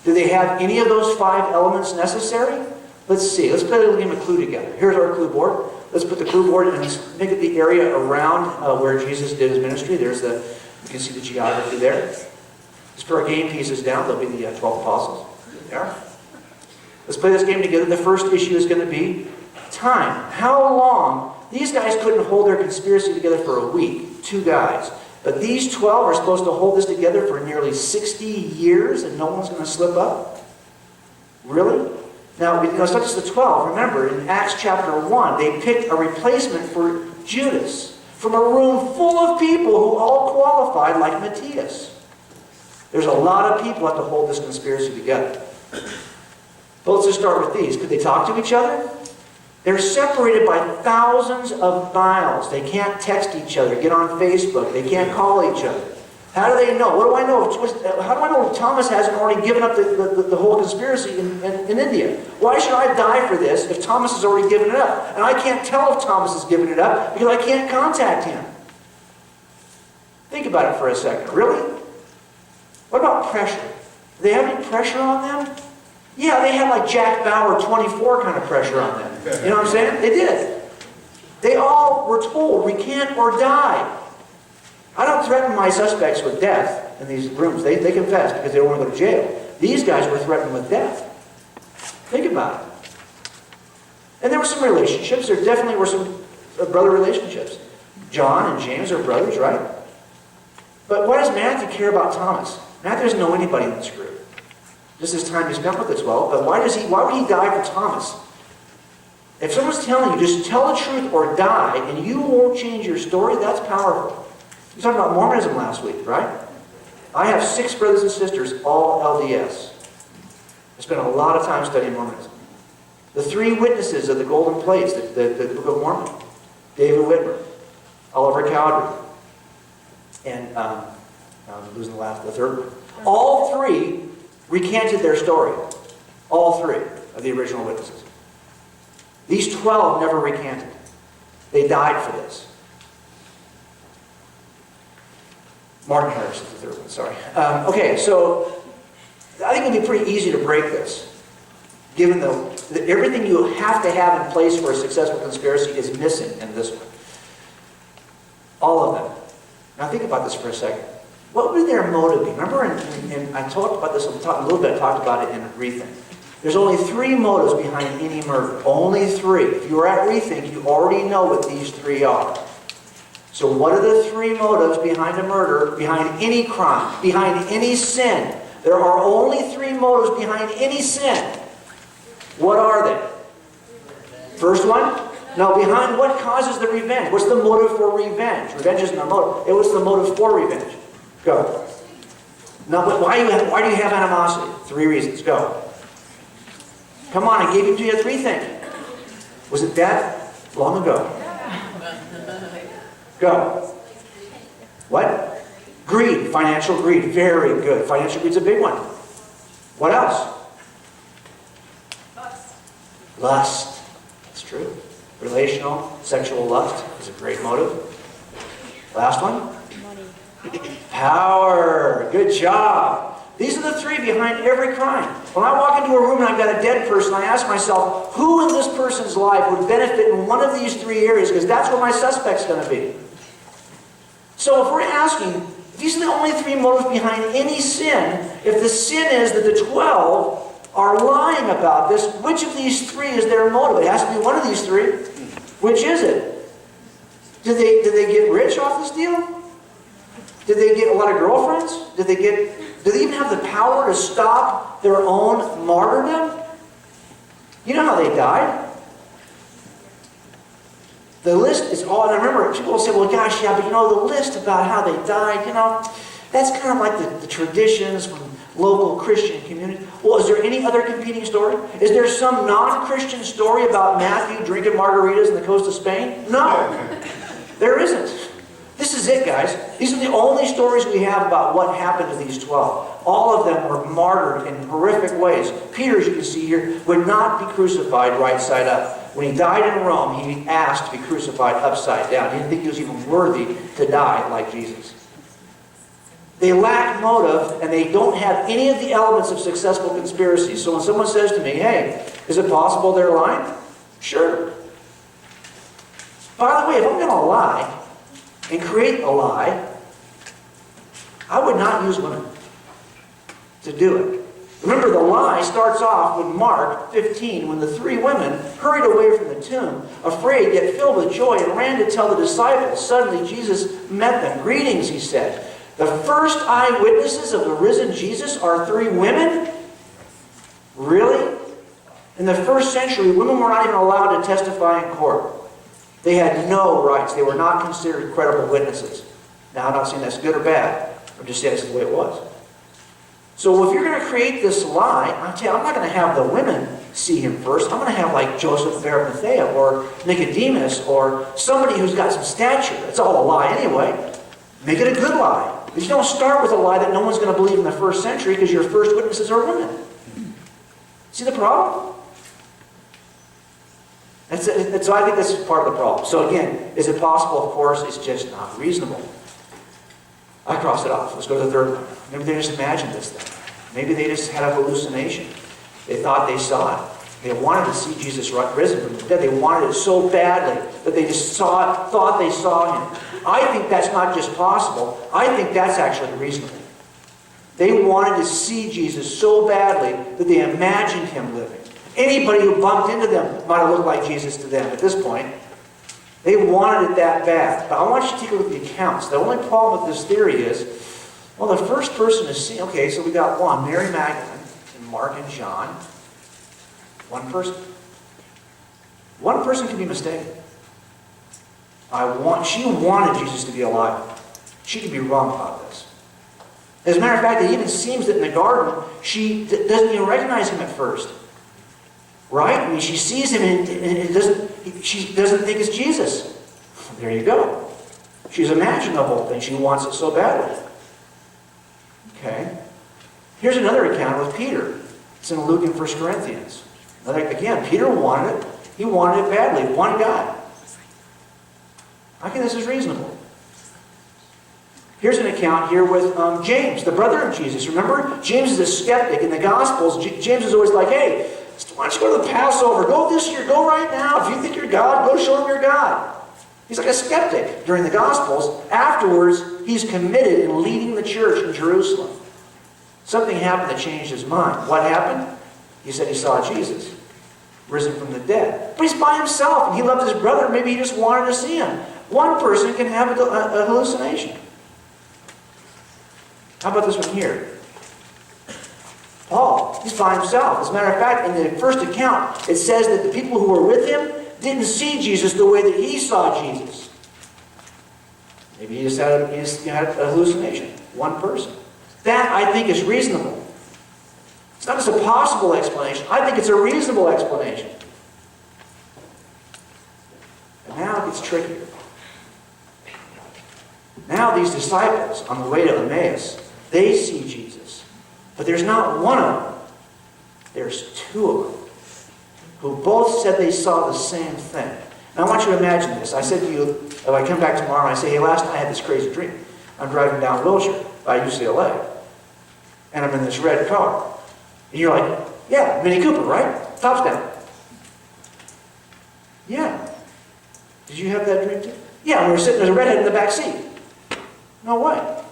Do they have any of those 5 elements necessary? Let's see. Let's play a little game of Clue together. Here's our clue board. Let's put the clue board and let's make it the area around where Jesus did his ministry. There's the, you can see the geography there. Let's put our game pieces down. They'll be the 12 apostles. There. Let's play this game together. The first issue is going to be time. How long? These guys couldn't hold their conspiracy together for a week. 2 guys. But these 12 are supposed to hold this together for nearly 60 years and no one's going to slip up? Really? Now, it's not just the 12. Remember, in Acts chapter 1, they picked a replacement for Judas from a room full of people who all qualified like Matthias. There's a lot of people have to hold this conspiracy together. But let's just start with these. Could they talk to each other? They're separated by thousands of miles. They can't text each other, get on Facebook. They can't call each other. How do they know? What do I know? How do I know if Thomas hasn't already given up the whole conspiracy in India? Why should I die for this if Thomas has already given it up? And I can't tell if Thomas has given it up because I can't contact him. Think about it for a second. Really? What about pressure? Do they have any pressure on them? Yeah, they had like Jack Bauer 24 kind of pressure on them. You know what I'm saying? They did. They all were told, recant or die. I don't threaten my suspects with death in these rooms. They confess because they don't want to go to jail. These guys were threatened with death. Think about it. And there were some relationships. There definitely were some brother relationships. John and James are brothers, right? But why does Matthew care about Thomas? Matthew doesn't know anybody in this group. This is time he spent with the 12. But why would he die for Thomas? If someone's telling you, just tell the truth or die, and you won't change your story, that's powerful. We talked about Mormonism last week, right? I have 6 brothers and sisters, all LDS. I spent a lot of time studying Mormonism. The 3 witnesses of the golden plates, the Book of Mormon. David Whitmer, Oliver Cowdery, and I'm losing the third one. All 3 recanted their story. All 3 of the original witnesses. These 12 never recanted. They died for this. Martin Harris is the third one, sorry. Okay, so I think it would be pretty easy to break this, given that everything you have to have in place for a successful conspiracy is missing in this one. All of them. Now think about this for a second. What would their motive be? Remember, and I talked about this a little bit, I talked about it in Rethink. There's only 3 motives behind any murder. Only 3. If you were at Rethink, you already know what these 3 are. So what are the 3 motives behind a murder, behind any crime, behind any sin? There are only 3 motives behind any sin. What are they? First one? Now, behind what causes the revenge? What's the motive for revenge? Revenge isn't a motive. It was the motive for revenge. Go. Now, why do you have animosity? 3 reasons. Go. Come on, I gave you to you 3 things. Was it death? Long ago. Go. What? Greed. Financial greed. Very good. Financial greed's a big one. What else? Lust. That's true. Relational, sexual lust is a great motive. Last one? Money. Power. Good job. These are the 3 behind every crime. When I walk into a room and I've got a dead person, I ask myself, who in this person's life would benefit in one of these 3 areas? Because that's where my suspect's going to be. So if we're asking, these are the only 3 motives behind any sin, if the sin is that the 12 are lying about this, which of these 3 is their motive? It has to be one of these 3. Which is it? Did they get rich off this deal? Did they get a lot of girlfriends? Did they even have the power to stop their own martyrdom? You know how they died? The list is all, and I remember people will say, well, gosh, yeah, but you know, the list about how they died, you know, that's kind of like the traditions from local Christian communities. Well, is there any other competing story? Is there some non-Christian story about Matthew drinking margaritas on the coast of Spain? No, there isn't. This is it, guys. These are the only stories we have about what happened to these 12. All of them were martyred in horrific ways. Peter, as you can see here, would not be crucified right side up. When he died in Rome, he asked to be crucified upside down. He didn't think he was even worthy to die like Jesus. They lack motive, and they don't have any of the elements of successful conspiracy. So when someone says to me, hey, is it possible they're lying? Sure. By the way, if I'm going to lie and create a lie, I would not use women to do it. Remember, the lie starts off with Mark 15, when the 3 women hurried away from the tomb, afraid yet filled with joy, and ran to tell the disciples. Suddenly Jesus met them. Greetings, he said. The first eyewitnesses of the risen Jesus are 3 women? Really? In the first century, women were not even allowed to testify in court. They had no rights. They were not considered credible witnesses. Now, I'm not saying that's good or bad. I'm just saying this is the way it was. So if you're going to create this lie, I'm not going to have the women see him first. I'm going to have like Joseph of Arimathea or Nicodemus or somebody who's got some stature. It's all a lie anyway. Make it a good lie. But you don't start with a lie that no one's going to believe in the first century because your first witnesses are women. See the problem? So I think this is part of the problem. So again, is it possible? Of course, it's just not reasonable. I crossed it off. Let's go to the third one. Maybe they just imagined this thing. Maybe they just had a hallucination. They thought they saw it. They wanted to see Jesus risen from the dead. They wanted it so badly that they just thought they saw him. I think that's not just possible. I think that's actually reasonable. They wanted to see Jesus so badly that they imagined him living. Anybody who bumped into them might have looked like Jesus to them at this point. They wanted it that bad. But I want you to take a look at the accounts. The only problem with this theory is, well, the first person to see, okay, so we got one, Mary Magdalene, and Mark and John. One person. One person can be mistaken. She wanted Jesus to be alive. She could be wrong about this. As a matter of fact, it even seems that in the garden, she doesn't even recognize him at first. Right? I mean, she sees him and she doesn't think it's Jesus. There you go. She's imagined the whole thing. She wants it so badly. Okay. Here's another account with Peter. It's in Luke and 1 Corinthians. Again, Peter wanted it. He wanted it badly. One guy. I think this is reasonable. Here's an account here with James, the brother of Jesus. Remember? James is a skeptic. In the Gospels, James is always like, hey, why don't you go to the Passover? Go this year. Go right now. If you think you're God, go show him you're God. He's like a skeptic during the Gospels. Afterwards, he's committed in leading the church in Jerusalem. Something happened that changed his mind. What happened? He said he saw Jesus risen from the dead. But he's by himself, and he loved his brother. Maybe he just wanted to see him. One person can have a hallucination. How about this one here? Paul, he's by himself. As a matter of fact, in the first account, it says that the people who were with him didn't see Jesus the way that he saw Jesus. Maybe he just had a hallucination. One person. That, I think, is reasonable. It's not just a possible explanation. I think it's a reasonable explanation. And now it gets trickier. Now these disciples, on the way to Emmaus, they see Jesus. But there's not one of them. There's two of them who both said they saw the same thing. Now I want you to imagine this. I said to you, if I come back tomorrow and I say, hey, last night I had this crazy dream. I'm driving down Wilshire by UCLA. And I'm in this red car. And you're like, yeah, Mini Cooper, right? Tops down. Yeah. Did you have that dream too? Yeah, we were sitting, there's a redhead in the back seat. No way.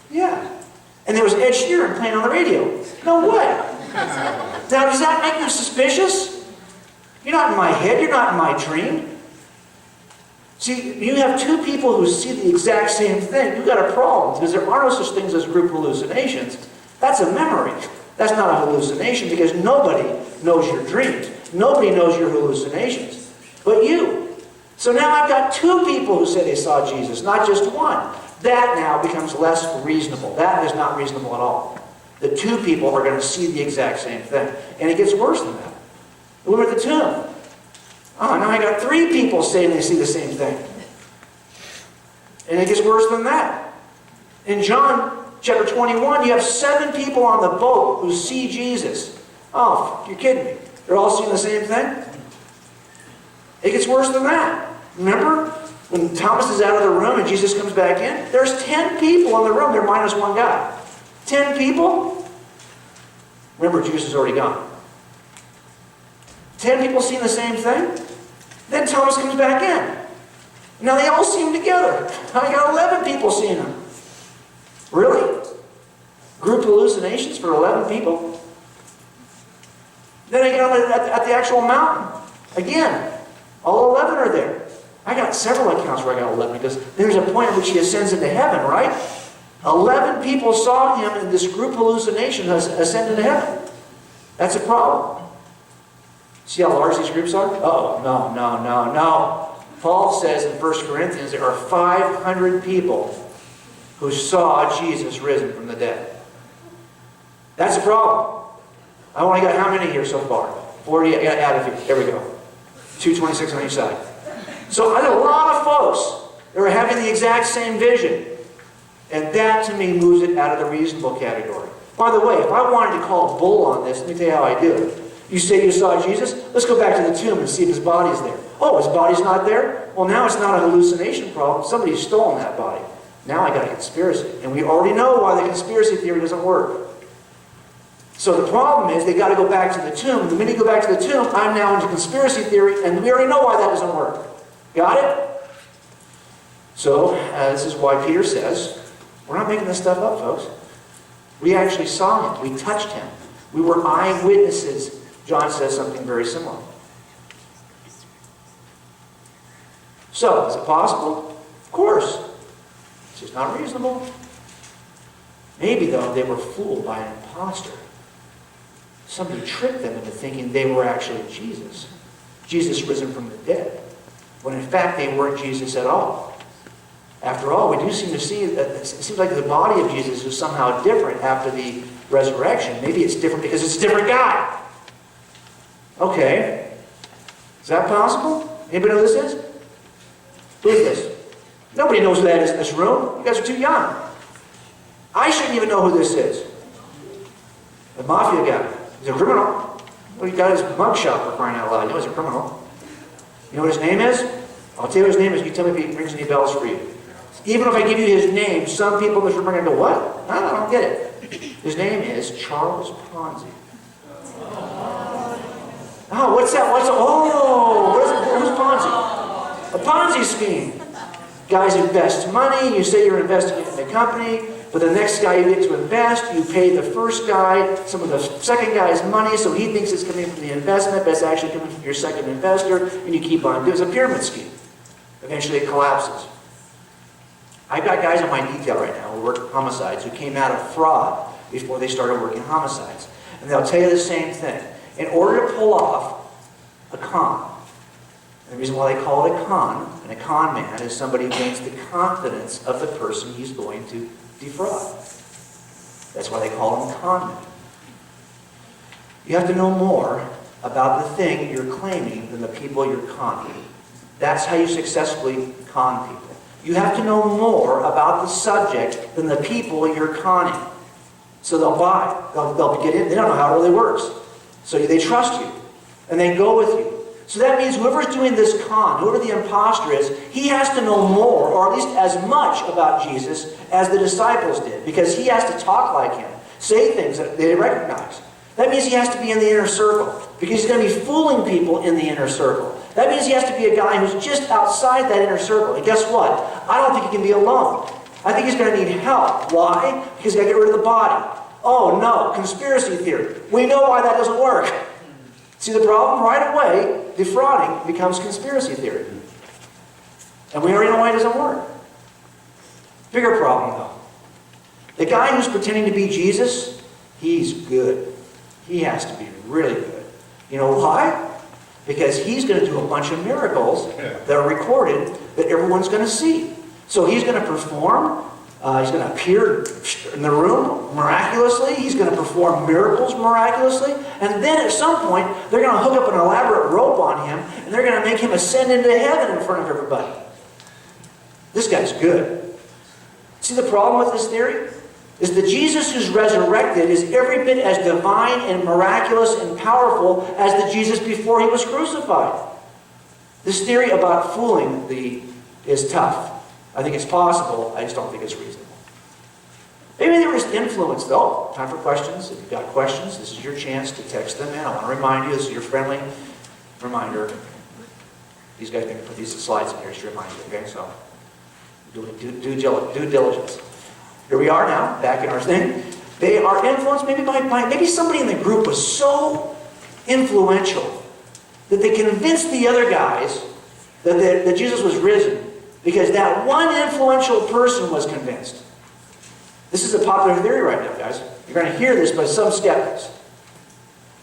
Yeah. And there was Ed Sheeran playing on the radio. No way. Now, does that make you suspicious? You're not in my head. You're not in my dream. See, you have two people who see the exact same thing. You've got a problem because there are no such things as group hallucinations. That's a memory. That's not a hallucination because nobody knows your dreams. Nobody knows your hallucinations but you. So now I've got two people who say they saw Jesus, not just one. That now becomes less reasonable. That is not reasonable at all. The two people are going to see the exact same thing. And it gets worse than that. The woman at the tomb. Oh, now I got three people saying they see the same thing. And it gets worse than that. In John chapter 21, you have 7 people on the boat who see Jesus. Oh, you're kidding me. They're all seeing the same thing? It gets worse than that. Remember? When Thomas is out of the room and Jesus comes back in, there's 10 people in the room. They're minus one guy. 10 people? Remember, Jesus is already gone. 10 people seeing the same thing? Then Thomas comes back in. Now they all see him together. Now you got 11 people seeing him. Really? Group hallucinations for 11 people? Then I get him at the actual mountain. Again, all 11 are there. I got several accounts where I got 11 because there's a point at which he ascends into heaven, right? 11 people saw him and this group hallucination has ascended to heaven. That's a problem. See how large these groups are? Oh, no. Paul says in 1 Corinthians there are 500 people who saw Jesus risen from the dead. That's a problem. I only got how many here so far? 40, I got to add a few. There we go. 226 on each side. So I had a lot of folks that were having the exact same vision. And that, to me, moves it out of the reasonable category. By the way, if I wanted to call bull on this, let me tell you how I do it. You say you saw Jesus? Let's go back to the tomb and see if his body's there. Oh, his body's not there? Well, now it's not a hallucination problem. Somebody's stolen that body. Now I got a conspiracy. And we already know why the conspiracy theory doesn't work. So the problem is they got to go back to the tomb. The minute you go back to the tomb, I'm now into conspiracy theory, and we already know why that doesn't work. Got it? So this is why Peter says, we're not making this stuff up, folks. We actually saw him. We touched him. We were eyewitnesses. John says something very similar. So, is it possible? Of course. It's just not reasonable. Maybe, though, they were fooled by an imposter. Somebody tricked them into thinking they were actually Jesus. Jesus risen from the dead. When in fact they weren't Jesus at all. After all, we do seem to see that it seems like the body of Jesus is somehow different after the resurrection. Maybe it's different because it's a different guy. Okay. Is that possible? Anybody know who this is? Who is this? Nobody knows who that is in this room. You guys are too young. I shouldn't even know who this is. The mafia guy. He's a criminal. Well, he got his mugshot for crying out loud. You know he's a criminal. You know what his name is? I'll tell you what his name is. You tell me if he rings any bells for you. Even if I give you his name, some people in this room are going to go, what? I don't get it. His name is Charles Ponzi. Oh, what's that? Who's Ponzi? A Ponzi scheme. Guys invest money, you say you're investing it in the company, but the next guy you get to invest, you pay the first guy some of the second guy's money, so he thinks it's coming from the investment, but it's actually coming from your second investor, and you keep on doing it. It's a pyramid scheme. Eventually it collapses. I've got guys on my detail right now who work homicides who came out of fraud before they started working homicides. And they'll tell you the same thing. In order to pull off a con, and the reason why they call it a con, and a con man is somebody who gains the confidence of the person he's going to defraud. That's why they call them con men. You have to know more about the thing you're claiming than the people you're conning. That's how you successfully con people. You have to know more about the subject than the people you're conning. So they'll buy. They'll get in. They don't know how it really works. So they trust you. And they go with you. So that means whoever's doing this con, whoever the imposter is, he has to know more, or at least as much about Jesus as the disciples did. Because he has to talk like him. Say things that they recognize. That means he has to be in the inner circle. Because he's going to be fooling people in the inner circle. That means he has to be a guy who's just outside that inner circle. And guess what? I don't think he can be alone. I think he's going to need help. Why? Because he's got to get rid of the body. Oh no, conspiracy theory. We know why that doesn't work. See the problem? Right away, defrauding becomes conspiracy theory. And we already know why it doesn't work. Bigger problem though. The guy who's pretending to be Jesus, he's good. He has to be really good. You know why? Because he's going to do a bunch of miracles that are recorded that everyone's going to see. So he's going to perform. He's going to appear in the room miraculously. He's going to perform miracles miraculously. And then at some point, they're going to hook up an elaborate rope on him, and they're going to make him ascend into heaven in front of everybody. This guy's good. See the problem with this theory? Is that Jesus who's resurrected is every bit as divine and miraculous and powerful as the Jesus before he was crucified. This theory about fooling is tough. I think it's possible, I just don't think it's reasonable. Maybe there was influence though. Time for questions. If you've got questions, this is your chance to text them in. I want to remind you, this is your friendly reminder. These guys are going to put these slides in here just to remind you, okay? So, due diligence. Here we are now, back in our thing. They are influenced maybe maybe somebody in the group was so influential that they convinced the other guys that Jesus was risen because that one influential person was convinced. This is a popular theory right now, guys. You're going to hear this by some skeptics.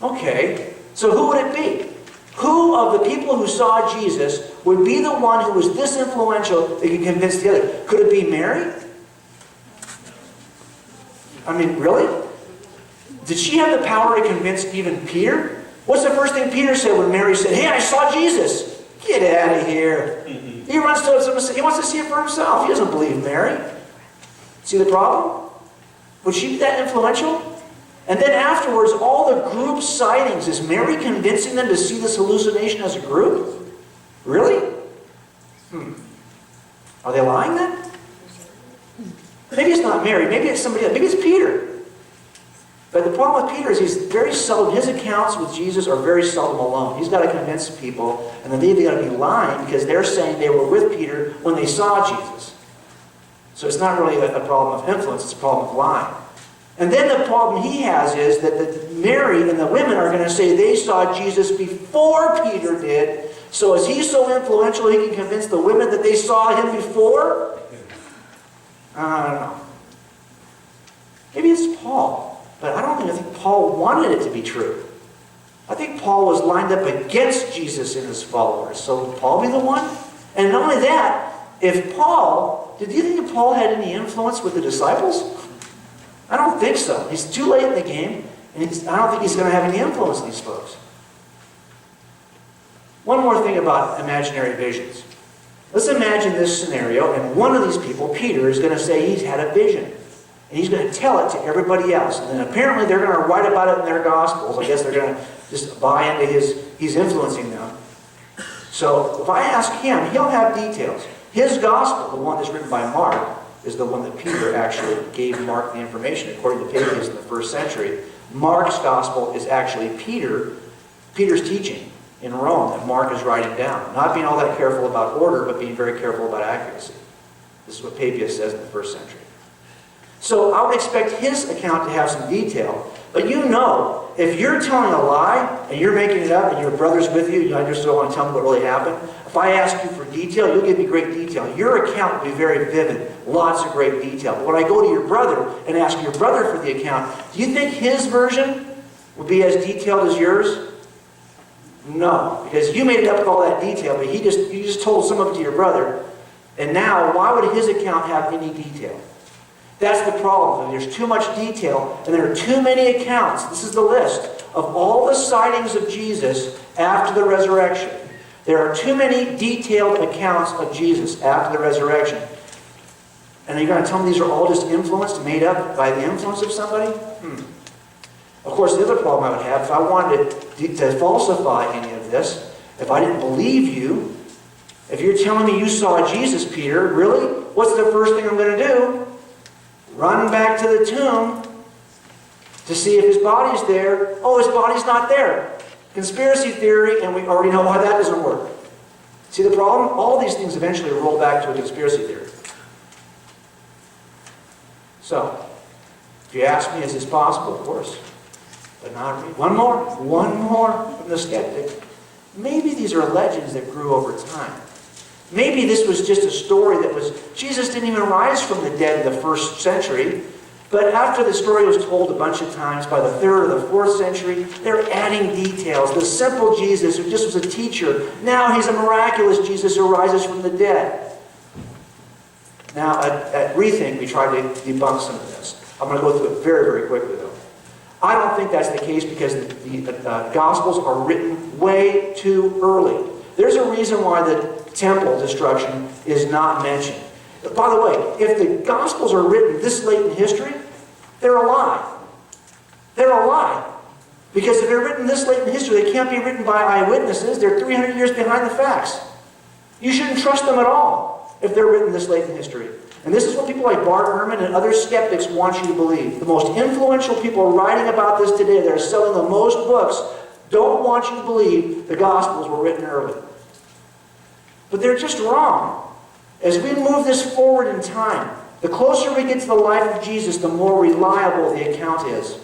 Okay, so who would it be? Who of the people who saw Jesus would be the one who was this influential that could convince the other? Could it be Mary? I mean, really? Did she have the power to convince even Peter? What's the first thing Peter said when Mary said, "Hey, I saw Jesus"? Get out of here. He runs to us, he wants to see it for himself. He doesn't believe Mary. See the problem? Was she that influential? And then afterwards, all the group sightings, is Mary convincing them to see this hallucination as a group? Really? Are they lying then? Maybe it's not Mary, maybe it's somebody else, maybe it's Peter. But the problem with Peter is he's very seldom, his accounts with Jesus are very seldom alone. He's got to convince people, and then they've got to be lying because they're saying they were with Peter when they saw Jesus. So it's not really a problem of influence, it's a problem of lying. And then the problem he has is that Mary and the women are going to say they saw Jesus before Peter did. So is he so influential he can convince the women that they saw him before? I don't know. Maybe it's Paul. But I don't think Paul wanted it to be true. I think Paul was lined up against Jesus and his followers. So would Paul be the one? And not only that, if Paul, did you think Paul had any influence with the disciples? I don't think so. He's too late in the game, and I don't think he's going to have any influence on these folks. One more thing about imaginary visions. Let's imagine this scenario, and one of these people, Peter, is going to say he's had a vision. And he's going to tell it to everybody else. And then apparently they're going to write about it in their Gospels. I guess they're going to just buy into he's influencing them. So if I ask him, he'll have details. His Gospel, the one that's written by Mark, is the one that Peter actually gave Mark the information, according to Papias in the 1st century. Mark's Gospel is actually Peter's teaching in Rome that Mark is writing down. Not being all that careful about order, but being very careful about accuracy. This is what Papias says in the 1st century. So I would expect his account to have some detail. But you know, if you're telling a lie, and you're making it up, and your brother's with you, I just don't want to tell me what really happened. If I ask you for detail, you'll give me great detail. Your account will be very vivid, lots of great detail. But when I go to your brother and ask your brother for the account, do you think his version will be as detailed as yours? No, because you made it up with all that detail, but you just told some of it to your brother. And now, why would his account have any detail? That's the problem. There's too much detail, and there are too many accounts. This is the list of all the sightings of Jesus after the resurrection. There are too many detailed accounts of Jesus after the resurrection. And you're going to tell me these are all just influenced, made up by the influence of somebody? Of course, the other problem I would have, if I wanted to falsify any of this, if I didn't believe you, if you're telling me you saw Jesus, Peter, really? What's the first thing I'm going to do? Run back to the tomb to see if his body's there. Oh, his body's not there. Conspiracy theory, and we already know why that doesn't work. See the problem? All these things eventually roll back to a conspiracy theory. So, if you ask me, is this possible? Of course. But not really. One more from the skeptic. Maybe these are legends that grew over time. Maybe this was just a story that was... Jesus didn't even rise from the dead in the 1st century. But after the story was told a bunch of times by the 3rd or the 4th century, they're adding details. The simple Jesus who just was a teacher, now he's a miraculous Jesus who rises from the dead. Now, at Rethink, we tried to debunk some of this. I'm going to go through it very, very quickly, though. I don't think that's the case because the Gospels are written way too early. There's a reason why the temple destruction is not mentioned. By the way, if the Gospels are written this late in history, they're a lie. They're a lie. Because if they're written this late in history, they can't be written by eyewitnesses. They're 300 years behind the facts. You shouldn't trust them at all if they're written this late in history. And this is what people like Bart Ehrman and other skeptics want you to believe. The most influential people writing about this today, that are selling the most books, don't want you to believe the Gospels were written early. But they're just wrong. As we move this forward in time, the closer we get to the life of Jesus, the more reliable the account is.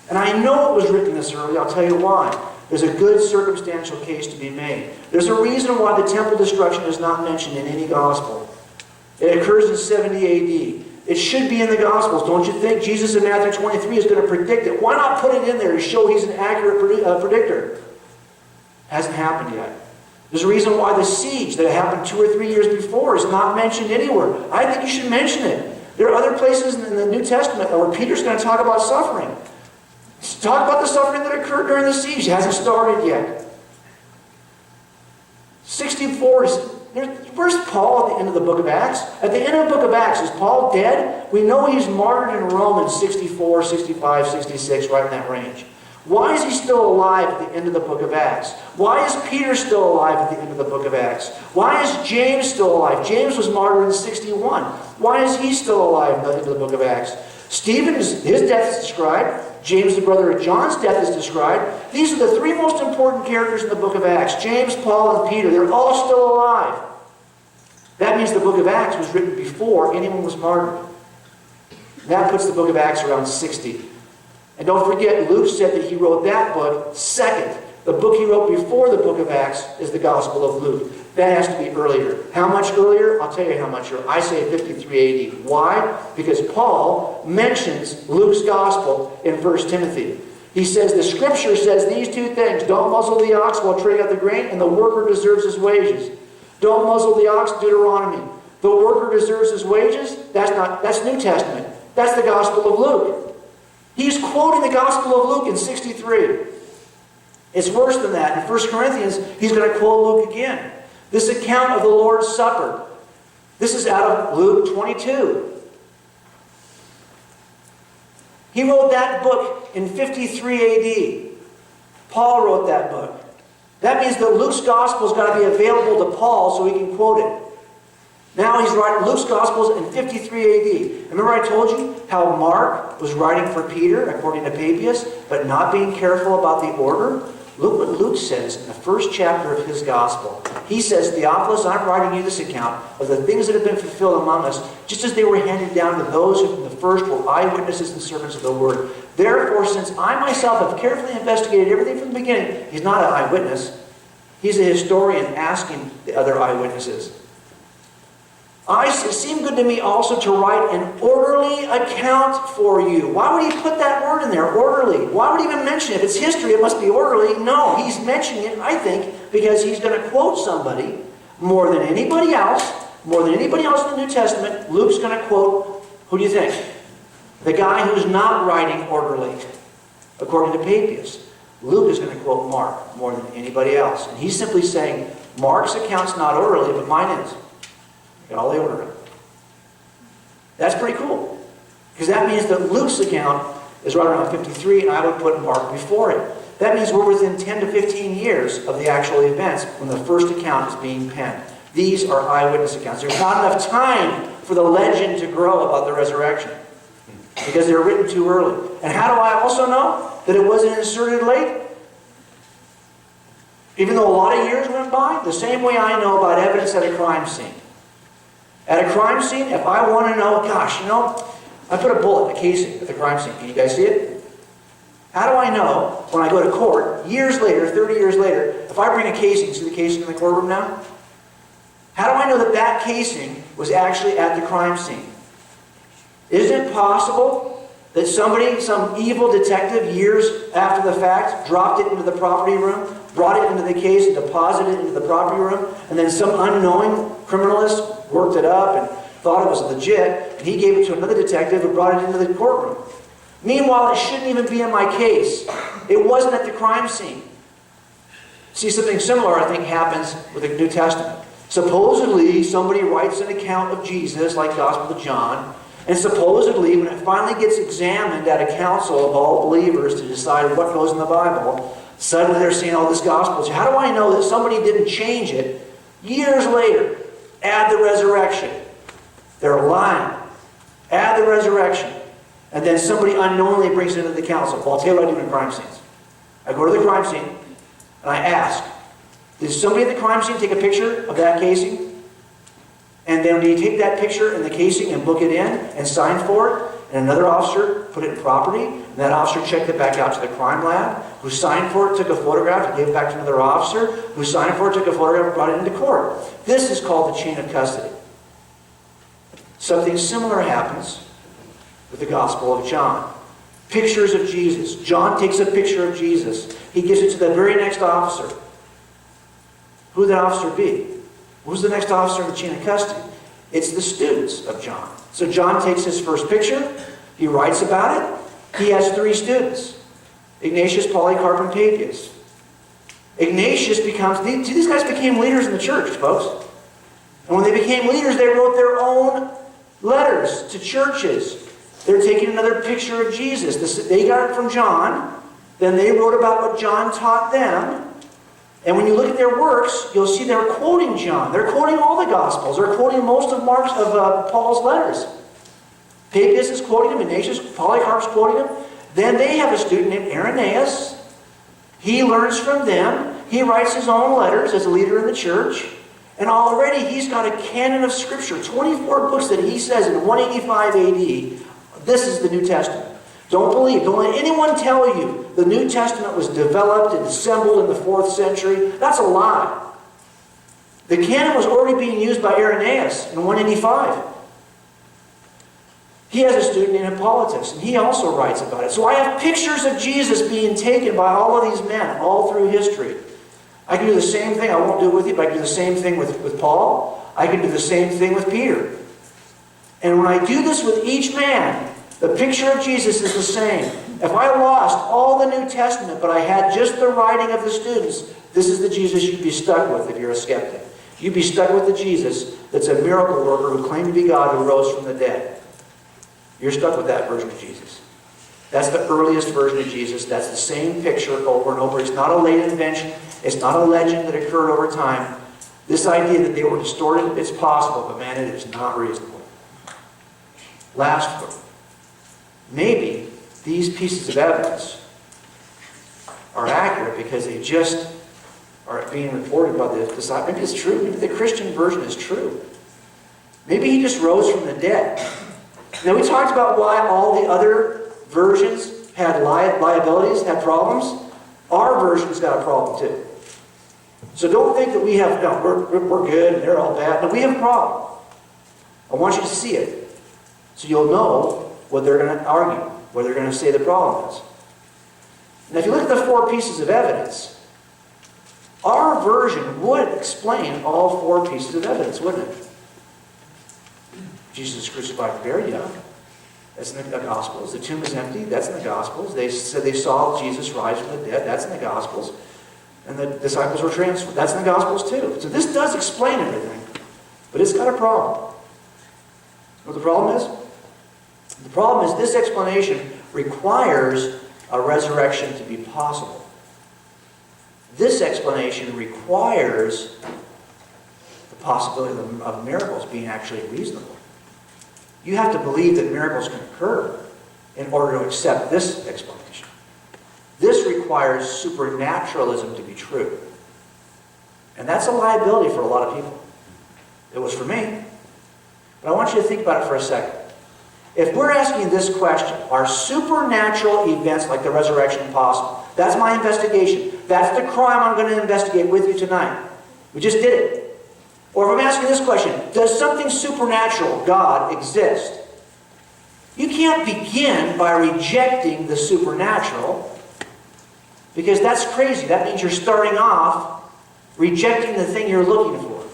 And I know it was written this early, I'll tell you why. There's a good circumstantial case to be made. There's a reason why the temple destruction is not mentioned in any Gospel. It occurs in 70 AD. It should be in the Gospels. Don't you think Jesus in Matthew 23 is going to predict it? Why not put it in there to show he's an accurate predictor? Hasn't happened yet. There's a reason why the siege that happened 2 or 3 years before is not mentioned anywhere. I think you should mention it. There are other places in the New Testament where Peter's going to talk about suffering. Talk about the suffering that occurred during the siege. It hasn't started yet. 64. Where's Paul at the end of the book of Acts? At the end of the book of Acts, is Paul dead? We know he's martyred in Rome in 64, 65, 66, right in that range. Why is he still alive at the end of the book of Acts? Why is Peter still alive at the end of the book of Acts? Why is James still alive? James was martyred in 61. Why is he still alive at the end of the book of Acts? Stephen, his death is described. James, the brother of John's death, is described. These are the three most important characters in the book of Acts. James, Paul, and Peter. They're all still alive. That means the book of Acts was written before anyone was martyred. That puts the book of Acts around 60. And don't forget, Luke said that he wrote that book second. The book he wrote before the book of Acts is the Gospel of Luke. That has to be earlier. How much earlier? I'll tell you how much earlier. I say 53 AD. Why? Because Paul mentions Luke's Gospel in 1 Timothy. He says, the Scripture says these two things. Don't muzzle the ox while treading out the grain, and the worker deserves his wages. Don't muzzle the ox, Deuteronomy. The worker deserves his wages. That's New Testament. That's the Gospel of Luke. He's quoting the Gospel of Luke in 63. It's worse than that. In 1 Corinthians, he's going to quote Luke again. This account of the Lord's Supper. This is out of Luke 22. He wrote that book in 53 AD. Paul wrote that book. That means that Luke's Gospel has got to be available to Paul so he can quote it. Now he's writing Luke's Gospels in 53 AD. Remember I told you how Mark was writing for Peter, according to Papias, but not being careful about the order? Look what Luke says in the first chapter of his Gospel. He says, Theophilus, I'm writing you this account of the things that have been fulfilled among us, just as they were handed down to those who from the first were eyewitnesses and servants of the word. Therefore, since I myself have carefully investigated everything from the beginning, he's not an eyewitness. He's a historian asking the other eyewitnesses. It seemed good to me also to write an orderly account for you. Why would he put that word in there, orderly? Why would he even mention it? If it's history, it must be orderly. No, he's mentioning it, I think, because he's going to quote somebody more than anybody else in the New Testament. Luke's going to quote, who do you think? The guy who's not writing orderly, according to Papias. Luke is going to quote Mark more than anybody else. And he's simply saying, Mark's account's not orderly, but mine is. Got all the order in. That's pretty cool. Because that means that Luke's account is right around 53, and I would put Mark before it. That means we're within 10 to 15 years of the actual events when the first account is being penned. These are eyewitness accounts. There's not enough time for the legend to grow about the resurrection because they were written too early. And how do I also know that it wasn't inserted late? Even though a lot of years went by, the same way I know about evidence at a crime scene. At a crime scene, if I want to know, I put a bullet, a casing at the crime scene. Can you guys see it? How do I know when I go to court, years later, 30 years later, if I bring a casing, see the casing in the courtroom now? How do I know that that casing was actually at the crime scene? Isn't it possible that somebody, some evil detective, years after the fact, dropped it into the property room, brought it into the case, and deposited it into the property room, and then some unknowing criminalist worked it up and thought it was legit, and he gave it to another detective who brought it into the courtroom. Meanwhile, it shouldn't even be in my case. It wasn't at the crime scene. See, something similar, I think, happens with the New Testament. Supposedly, somebody writes an account of Jesus, like Gospel of John, and supposedly, when it finally gets examined at a council of all believers to decide what goes in the Bible, suddenly they're seeing all this Gospels. How do I know that somebody didn't change it years later? Add the resurrection. They're lying. Add the resurrection. And then somebody unknowingly brings it into the council. Well, I'll tell you what I do in crime scenes. I go to the crime scene and I ask, did somebody at the crime scene take a picture of that casing? And then do you take that picture and the casing and book it in and sign for it? And another officer put it in property. And that officer checked it back out to the crime lab. Who signed for it, took a photograph, and gave it back to another officer. Who signed for it, took a photograph, and brought it into court. This is called the chain of custody. Something similar happens with the Gospel of John. Pictures of Jesus. John takes a picture of Jesus. He gives it to the very next officer. Who would that officer be? Who's the next officer in the chain of custody? It's the students of John. So John takes his first picture. He writes about it. He has 3 students. Ignatius, Polycarp, and Papias. Ignatius these guys became leaders in the church, folks. And when they became leaders, they wrote their own letters to churches. They're taking another picture of Jesus. They got it from John. Then they wrote about what John taught them. And when you look at their works, you'll see they're quoting John. They're quoting all the Gospels. They're quoting most of Paul's letters. Papias is quoting him. Ignatius, Polycarp's quoting him. Then they have a student named Irenaeus. He learns from them. He writes his own letters as a leader in the church. And already he's got a canon of Scripture. 24 books that he says in 185 AD. This is the New Testament. Don't let anyone tell you the New Testament was developed and assembled in the 4th century. That's a lie. The canon was already being used by Irenaeus in 185. He has a student named Hippolytus, and he also writes about it. So I have pictures of Jesus being taken by all of these men all through history. I can do the same thing. I won't do it with you, but I can do the same thing with Paul. I can do the same thing with Peter. And when I do this with each man, the picture of Jesus is the same. If I lost all the New Testament, but I had just the writing of the students, this is the Jesus you'd be stuck with if you're a skeptic. You'd be stuck with the Jesus that's a miracle worker who claimed to be God who rose from the dead. You're stuck with that version of Jesus. That's the earliest version of Jesus. That's the same picture over and over. It's not a late invention. It's not a legend that occurred over time. This idea that they were distorted, it's possible, but man, it is not reasonable. Last one. Maybe these pieces of evidence are accurate because they just are being reported by the disciples. Maybe it's true. Maybe the Christian version is true. Maybe he just rose from the dead. Now, we talked about why all the other versions had liabilities, had problems. Our version's got a problem too. So don't think that we're good and they're all bad. No, we have a problem. I want you to see it so you'll know what they're going to argue, what they're going to say the problem is. And if you look at the 4 pieces of evidence, our version would explain all 4 pieces of evidence, wouldn't it? Jesus is crucified and buried, yeah. That's in the Gospels. The tomb is empty, that's in the Gospels. They said they saw Jesus rise from the dead, that's in the Gospels. And the disciples were transferred, that's in the Gospels too. So this does explain everything, but it's got a problem. What the problem is? The problem is this explanation requires a resurrection to be possible. This explanation requires the possibility of miracles being actually reasonable. You have to believe that miracles can occur in order to accept this explanation. This requires supernaturalism to be true. And that's a liability for a lot of people. It was for me. But I want you to think about it for a second. If we're asking this question, are supernatural events like the resurrection possible? That's my investigation. That's the crime I'm going to investigate with you tonight. We just did it. Or if I'm asking this question, does something supernatural, God, exist? You can't begin by rejecting the supernatural because that's crazy. That means you're starting off rejecting the thing you're looking for.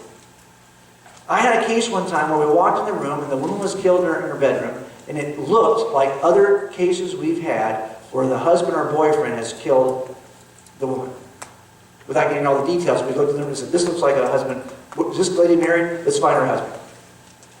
I had a case one time where we walked in the room and the woman was killed in her bedroom, and it looked like other cases we've had where the husband or boyfriend has killed the woman. Without getting all the details, we looked at them and said, this looks like a husband. Is this lady married? Let's find her husband.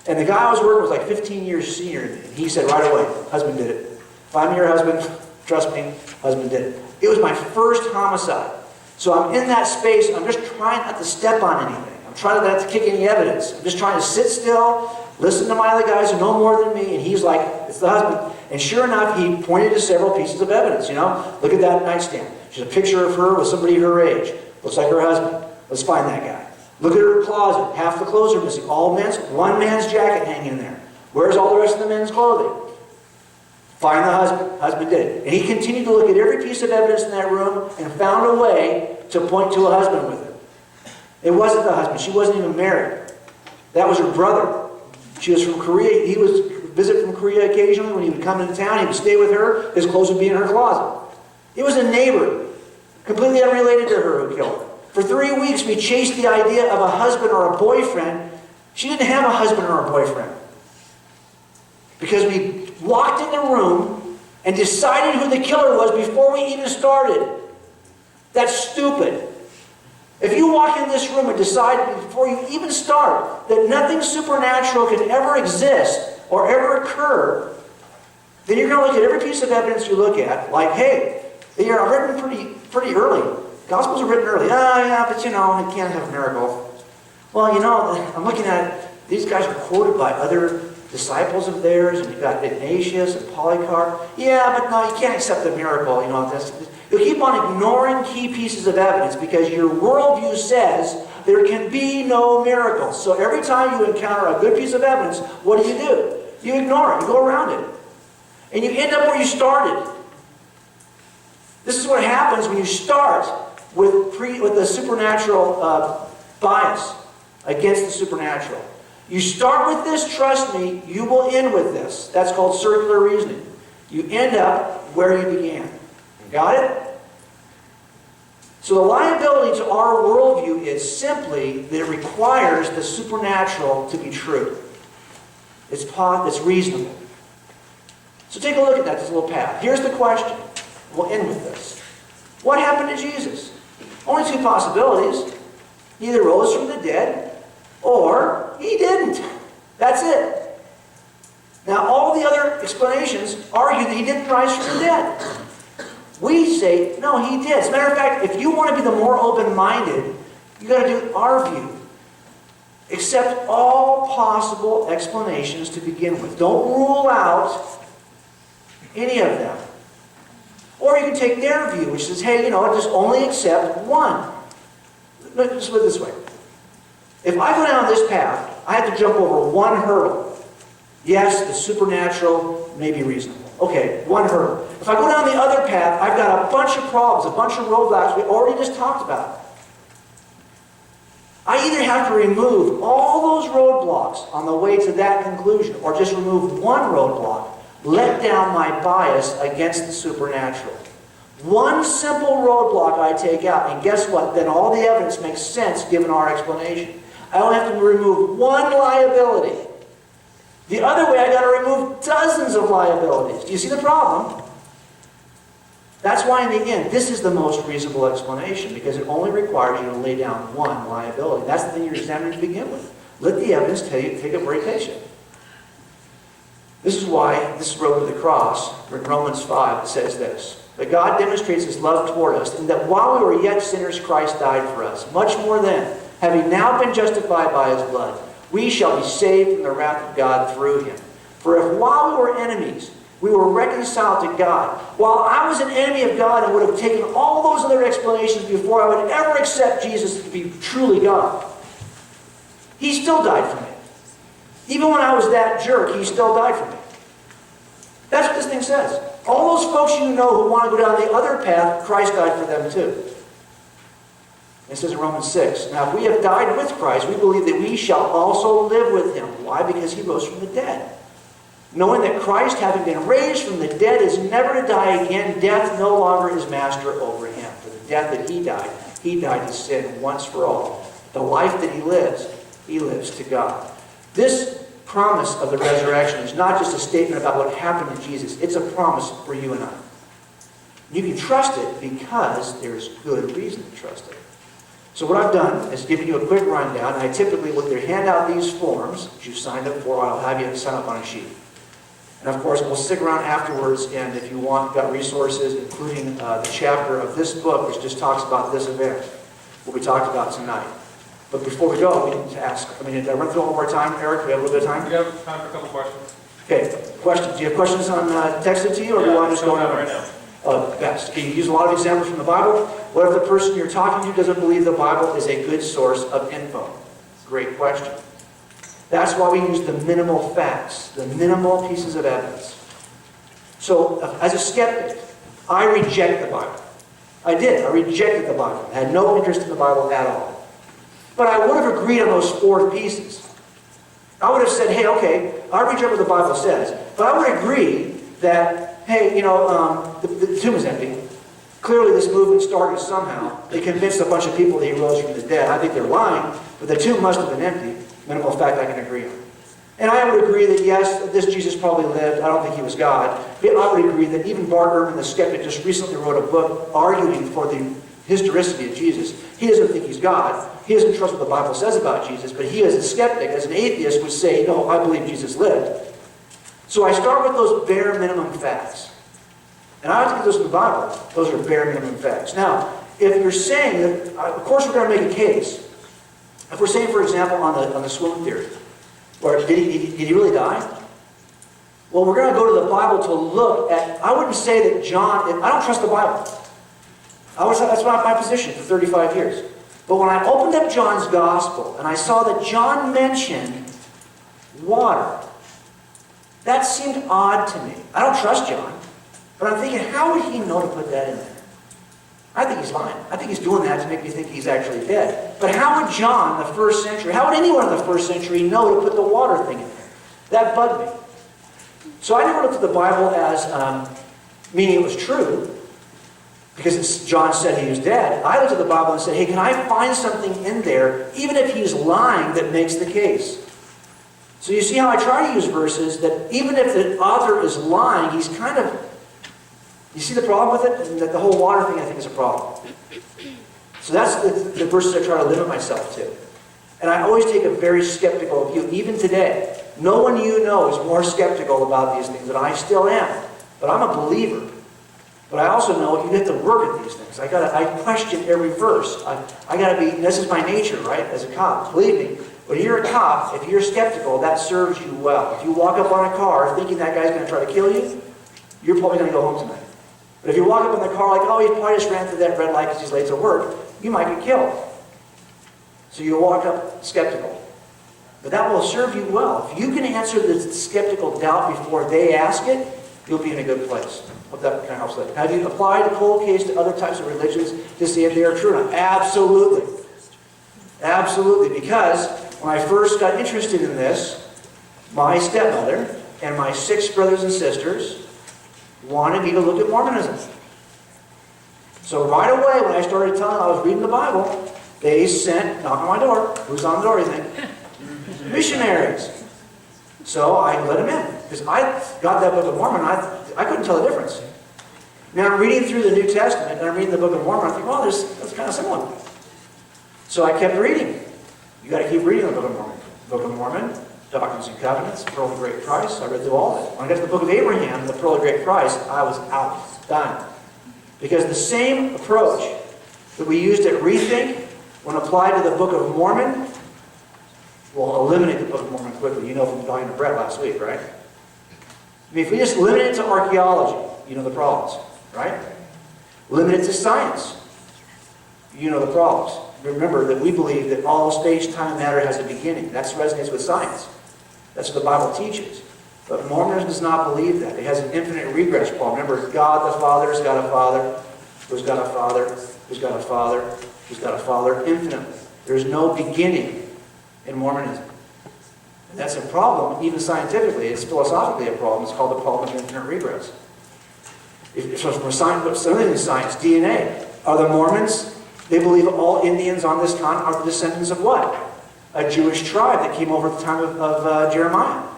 And the guy I was working with was like 15 years senior than me. And he said right away, husband did it. Find me your husband. Trust me, husband did it. It was my first homicide. So I'm in that space. I'm just trying not to step on anything. I'm trying not to kick any evidence. I'm just trying to sit still, listen to my other guys who know more than me. And he's like, it's the husband. And sure enough, he pointed to several pieces of evidence. You know, look at that nightstand. She's a picture of her with somebody her age. Looks like her husband. Let's find that guy. Look at her closet. Half the clothes are missing. One man's jacket hanging in there. Where's all the rest of the men's clothing? Find the husband. Husband did it. And he continued to look at every piece of evidence in that room and found a way to point to a husband with it. It wasn't the husband. She wasn't even married. That was her brother. She was from Korea. He was visit from Korea occasionally. When he would come into town, he would stay with her. His clothes would be in her closet. It was a neighbor, completely unrelated to her, who killed her. For 3 weeks, we chased the idea of a husband or a boyfriend. She didn't have a husband or a boyfriend. Because we walked in the room and deciding who the killer was before we even started. That's stupid. If you walk in this room and decide before you even start that nothing supernatural can ever exist or ever occur, then you're going to look at every piece of evidence you look at, like, hey, they are written pretty early. Gospels are written early. Oh, yeah, but you know, you can't have a miracle. Well, you know, I'm looking at it. These guys are quoted by other disciples of theirs, and you've got Ignatius and Polycarp. Yeah, but no, you can't accept the miracle. You know, you'll keep on ignoring key pieces of evidence because your worldview says there can be no miracles. So every time you encounter a good piece of evidence, what do? You ignore it. You go around it. And you end up where you started. This is what happens when you start with the supernatural bias against the supernatural. You start with this, trust me, you will end with this. That's called circular reasoning. You end up where you began. Got it? So the liability to our worldview is simply that it requires the supernatural to be true. It's reasonable. So take a look at that, this little path. Here's the question. We'll end with this. What happened to Jesus? Only two possibilities. He either rose from the dead or he didn't. That's it. Now, all the other explanations argue that he didn't rise from the dead. We say, no, he did. As a matter of fact, if you want to be the more open-minded, you've got to do our view. Accept all possible explanations to begin with. Don't rule out any of them. Or you can take their view, which says, hey, you know, just only accept one. Let's put it this way. If I go down this path, I have to jump over one hurdle. Yes, the supernatural may be reasonable. Okay, one hurdle. If I go down the other path, I've got a bunch of problems, a bunch of roadblocks we already just talked about. I either have to remove all those roadblocks on the way to that conclusion, or just remove one roadblock, let down my bias against the supernatural. One simple roadblock I take out, and guess what? Then all the evidence makes sense given our explanation. I only have to remove one liability. The other way, I got to remove dozens of liabilities. Do you see the problem? That's why in the end, this is the most reasonable explanation, because it only requires you to lay down one liability. That's the thing you're examining to begin with. Let the evidence take it where it takes you. This is why this road to the cross, in Romans 5, it says this: that God demonstrates His love toward us, and that while we were yet sinners, Christ died for us. Much more then, having now been justified by His blood, we shall be saved from the wrath of God through Him. For if while we were enemies, we were reconciled to God, while I was an enemy of God and would have taken all those other explanations before I would ever accept Jesus to be truly God, He still died for me. Even when I was that jerk, He still died for me. That's what this thing says. All those folks you know who want to go down the other path, Christ died for them too. It says in Romans 6, now if we have died with Christ, we believe that we shall also live with Him. Why? Because He rose from the dead. Knowing that Christ, having been raised from the dead, is never to die again, death no longer is master over Him. For the death that He died to sin once for all. The life that He lives to God. This promise of the resurrection is not just a statement about what happened to Jesus. It's a promise for you and I. You can trust it because there's good reason to trust it. So what I've done is given you a quick rundown. I typically, when you hand out these forms that you've signed up for, I'll have you sign up on a sheet. And of course, we'll stick around afterwards, and if you want, we've got resources, including the chapter of this book, which just talks about this event, what we talked about tonight. But before we go, we need to ask, did I run through one more time, Eric? Do we have a little bit of time? We have time for a couple questions. Okay, questions. Do you have questions on texted to you, or do you want to just go on right now? Best. Okay, you use a lot of examples from the Bible. What if the person you're talking to doesn't believe the Bible is a good source of info? Great question. That's why we use the minimal facts, the minimal pieces of evidence. So, as a skeptic, I reject the Bible. I did. I rejected the Bible. I had no interest in the Bible at all. But I would have agreed on those four pieces. I would have said, hey, okay, I reject what the Bible says, but I would agree that, hey, the tomb is empty. Clearly this movement started somehow. They convinced a bunch of people that He rose from the dead. I think they're lying, but the tomb must have been empty. Minimal fact I can agree on. And I would agree that, yes, this Jesus probably lived. I don't think he was God. But I would agree that even Bart Ehrman, the skeptic, just recently wrote a book arguing for the historicity of Jesus. He doesn't think he's God. He doesn't trust what the Bible says about Jesus. But he, as a skeptic, as an atheist, would say, no, I believe Jesus lived. So I start with those bare minimum facts. And I have to get those in the Bible. Those are bare minimum facts. Now, if you're saying that, of course we're going to make a case. If we're saying, for example, on the swoon theory, or did he really die? Well, we're going to go to the Bible to look at, I wouldn't say that John, I don't trust the Bible. That's not my position for 35 years. But when I opened up John's Gospel and I saw that John mentioned water, that seemed odd to me. I don't trust John, but I'm thinking, how would he know to put that in there? I think he's lying. I think he's doing that to make me think he's actually dead. But how would John, the first century, how would anyone in the first century know to put the water thing in there? That bugged me. So I never looked at the Bible as meaning it was true, because John said he was dead. I looked at the Bible and said, hey, can I find something in there, even if he's lying, that makes the case? So you see how I try to use verses that even if the author is lying, he's kind of... You see the problem with it? That the whole water thing, I think, is a problem. So that's the verses I try to limit myself to. And I always take a very skeptical view. Even today, no one you know is more skeptical about these things than I still am. But I'm a believer. But I also know you have to work at these things. I question every verse. I got to be, this is my nature, right? As a cop. Believe me, when you're a cop, if you're skeptical, that serves you well. If you walk up on a car thinking that guy's going to try to kill you, you're probably going to go home tonight. But if you walk up in the car like, oh, he probably just ran through that red light because he's late to work, you might get killed. So you walk up skeptical. But that will serve you well. If you can answer the skeptical doubt before they ask it, you'll be in a good place. Hope that kind of helps that. Have you applied a cold case to other types of religions to see if they are true or not? Absolutely. Absolutely. Because when I first got interested in this, my stepmother and my 6 brothers and sisters wanted me to look at Mormonism. So right away, when I started telling them I was reading the Bible, they sent, knock on my door. Who's on the door, you think? Missionaries. So I let them in. Because I got that Book of Mormon, I couldn't tell the difference. Now I'm reading through the New Testament, and I'm reading the Book of Mormon, I think, well, that's kind of similar. So I kept reading. You got to keep reading the Book of Mormon. Book of Mormon, Doctrines and Covenants, Pearl of Great Price. I read through all of it. When I got to the Book of Abraham, the Pearl of Great Price, I was out. Done. Because the same approach that we used at Rethink, when applied to the Book of Mormon, will eliminate the Book of Mormon quickly. You know from talking to Brett last week, right? I mean, if we just limit it to archaeology, you know the problems, right? Limit it to science, you know the problems. Remember that we believe that all space, time, and matter has a beginning. That resonates with science. That's what the Bible teaches. But Mormonism does not believe that. It has an infinite regress problem. Remember, God the Father has got a Father, who's got a Father, who's got a Father, who's got a Father, infinitely. There's no beginning in Mormonism. And that's a problem, even scientifically. It's philosophically a problem. It's called the problem of infinite regress. So from science, something in science, DNA. Are the Mormons... They believe all Indians on this continent are the descendants of what? A Jewish tribe that came over at the time of Jeremiah.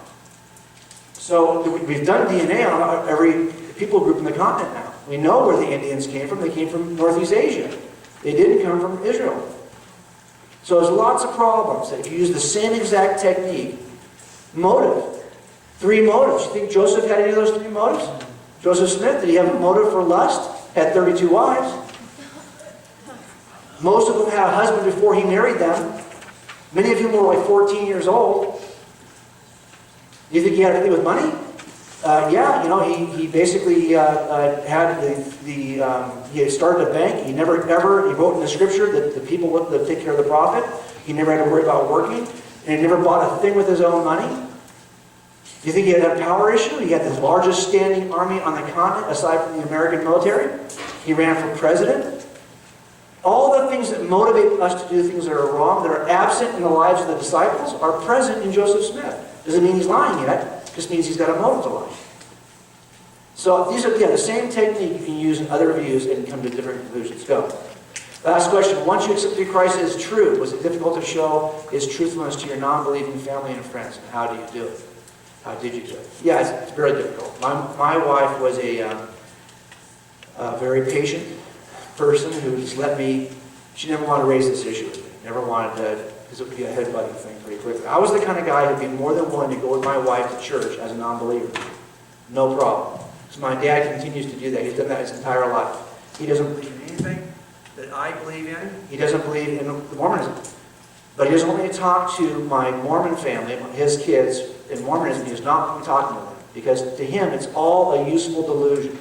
So we've done DNA on every people group in the continent now. We know where the Indians came from. They came from Northeast Asia. They didn't come from Israel. So there's lots of problems that if you use the same exact technique, motive, 3 motives. You think Joseph had any of those 3 motives? Joseph Smith, did he have a motive for lust? Had 32 wives. Most of them had a husband before he married them. Many of whom were like 14 years old. Do you think he had anything with money? Yeah, you know, he basically had he had started a bank. He never ever, he wrote in the scripture that the people would take care of the prophet. He never had to worry about working. And he never bought a thing with his own money. Do you think he had a power issue? He had the largest standing army on the continent aside from the American military. He ran for president. All the things that motivate us to do things that are wrong, that are absent in the lives of the disciples, are present in Joseph Smith. Doesn't mean he's lying yet. It just means he's got a motive to lie. So these are, the same technique you can use in other views and come to different conclusions. Go. Last question. Once you accepted Christ as true, was it difficult to show his truthfulness to your non-believing family and friends? And how do you do it? How did you do it? Yeah, it's very difficult. My wife was a very patient person who just let me, she never wanted to raise this issue with me. Never wanted to, because it would be a headbutting thing pretty quickly. I was the kind of guy who'd be more than willing to go with my wife to church as a non-believer. No problem. So my dad continues to do that. He's done that his entire life. He doesn't believe in anything that I believe in. He doesn't believe in Mormonism. But he doesn't want me to talk to my Mormon family, his kids, in Mormonism. He does not want me talking to them. Because to him, it's all a useful delusion.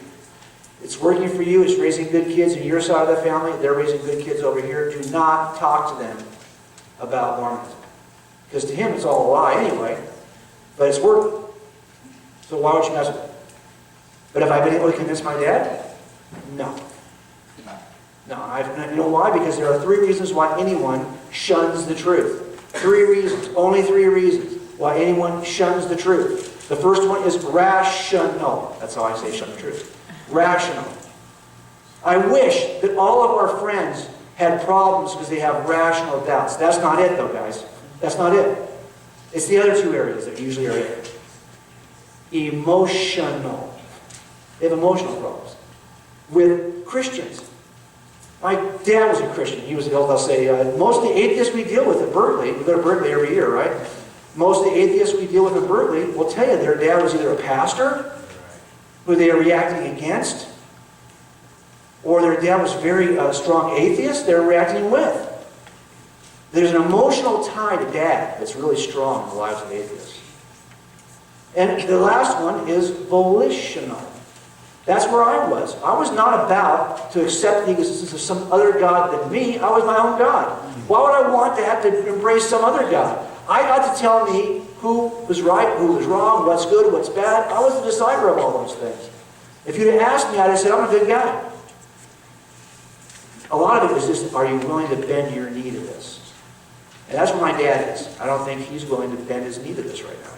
It's working for you. It's raising good kids in your side of the family. They're raising good kids over here. Do not talk to them about Mormonism. Because to him, it's all a lie anyway. But it's working. So why would you mess with it? But have I been able to convince my dad? No. No, you know why? Because there are 3 reasons why anyone shuns the truth. 3 reasons. Only 3 reasons why anyone shuns the truth. The first one is rational. That's how I say shun the truth. Rational. I wish that all of our friends had problems because they have rational doubts. That's not it, though, guys. That's not it. It's the other 2 areas that usually are it. Emotional. They have emotional problems. With Christians. My dad was a Christian. He was, they'll say, most of the atheists we deal with at Berkeley, we go to Berkeley every year, right? Most of the atheists we deal with at Berkeley will tell you their dad was either a pastor, who they are reacting against, or their dad was very strong atheist they're reacting with. There's an emotional tie to dad that's really strong in the lives of atheists. And the last one is volitional. That's where I was. I was not about to accept the existence of some other God than me. I was my own God. Why would I want to have to embrace some other God? I got to tell me who was right, who was wrong, what's good, what's bad. I was the decider of all those things. If you'd have asked me, I'd have said, I'm a good guy. A lot of it is just, are you willing to bend your knee to this? And that's where my dad is. I don't think he's willing to bend his knee to this right now.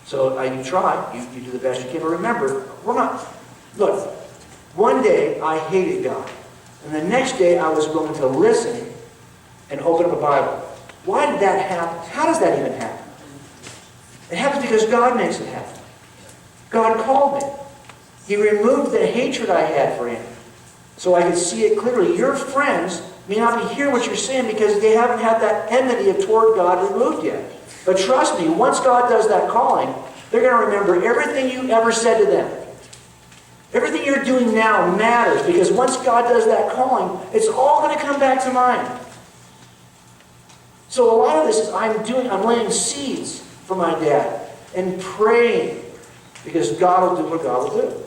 So you try, you do the best you can. But remember, we're not... Look, one day I hated God. And the next day I was willing to listen and open up a Bible. Why did that happen? How does that even happen? It happens because God makes it happen. God called me. He removed the hatred I had for Him so I could see it clearly. Your friends may not be hearing what you're saying because they haven't had that enmity toward God removed yet. But trust me, once God does that calling, they're going to remember everything you ever said to them. Everything you're doing now matters because once God does that calling, it's all going to come back to mind. So a lot of this is I'm laying seeds for my dad and praying because God will do what God will do.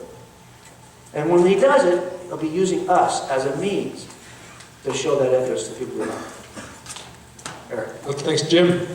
And when He does it, He'll be using us as a means to show that evidence to people around. Eric. Thanks, Jim.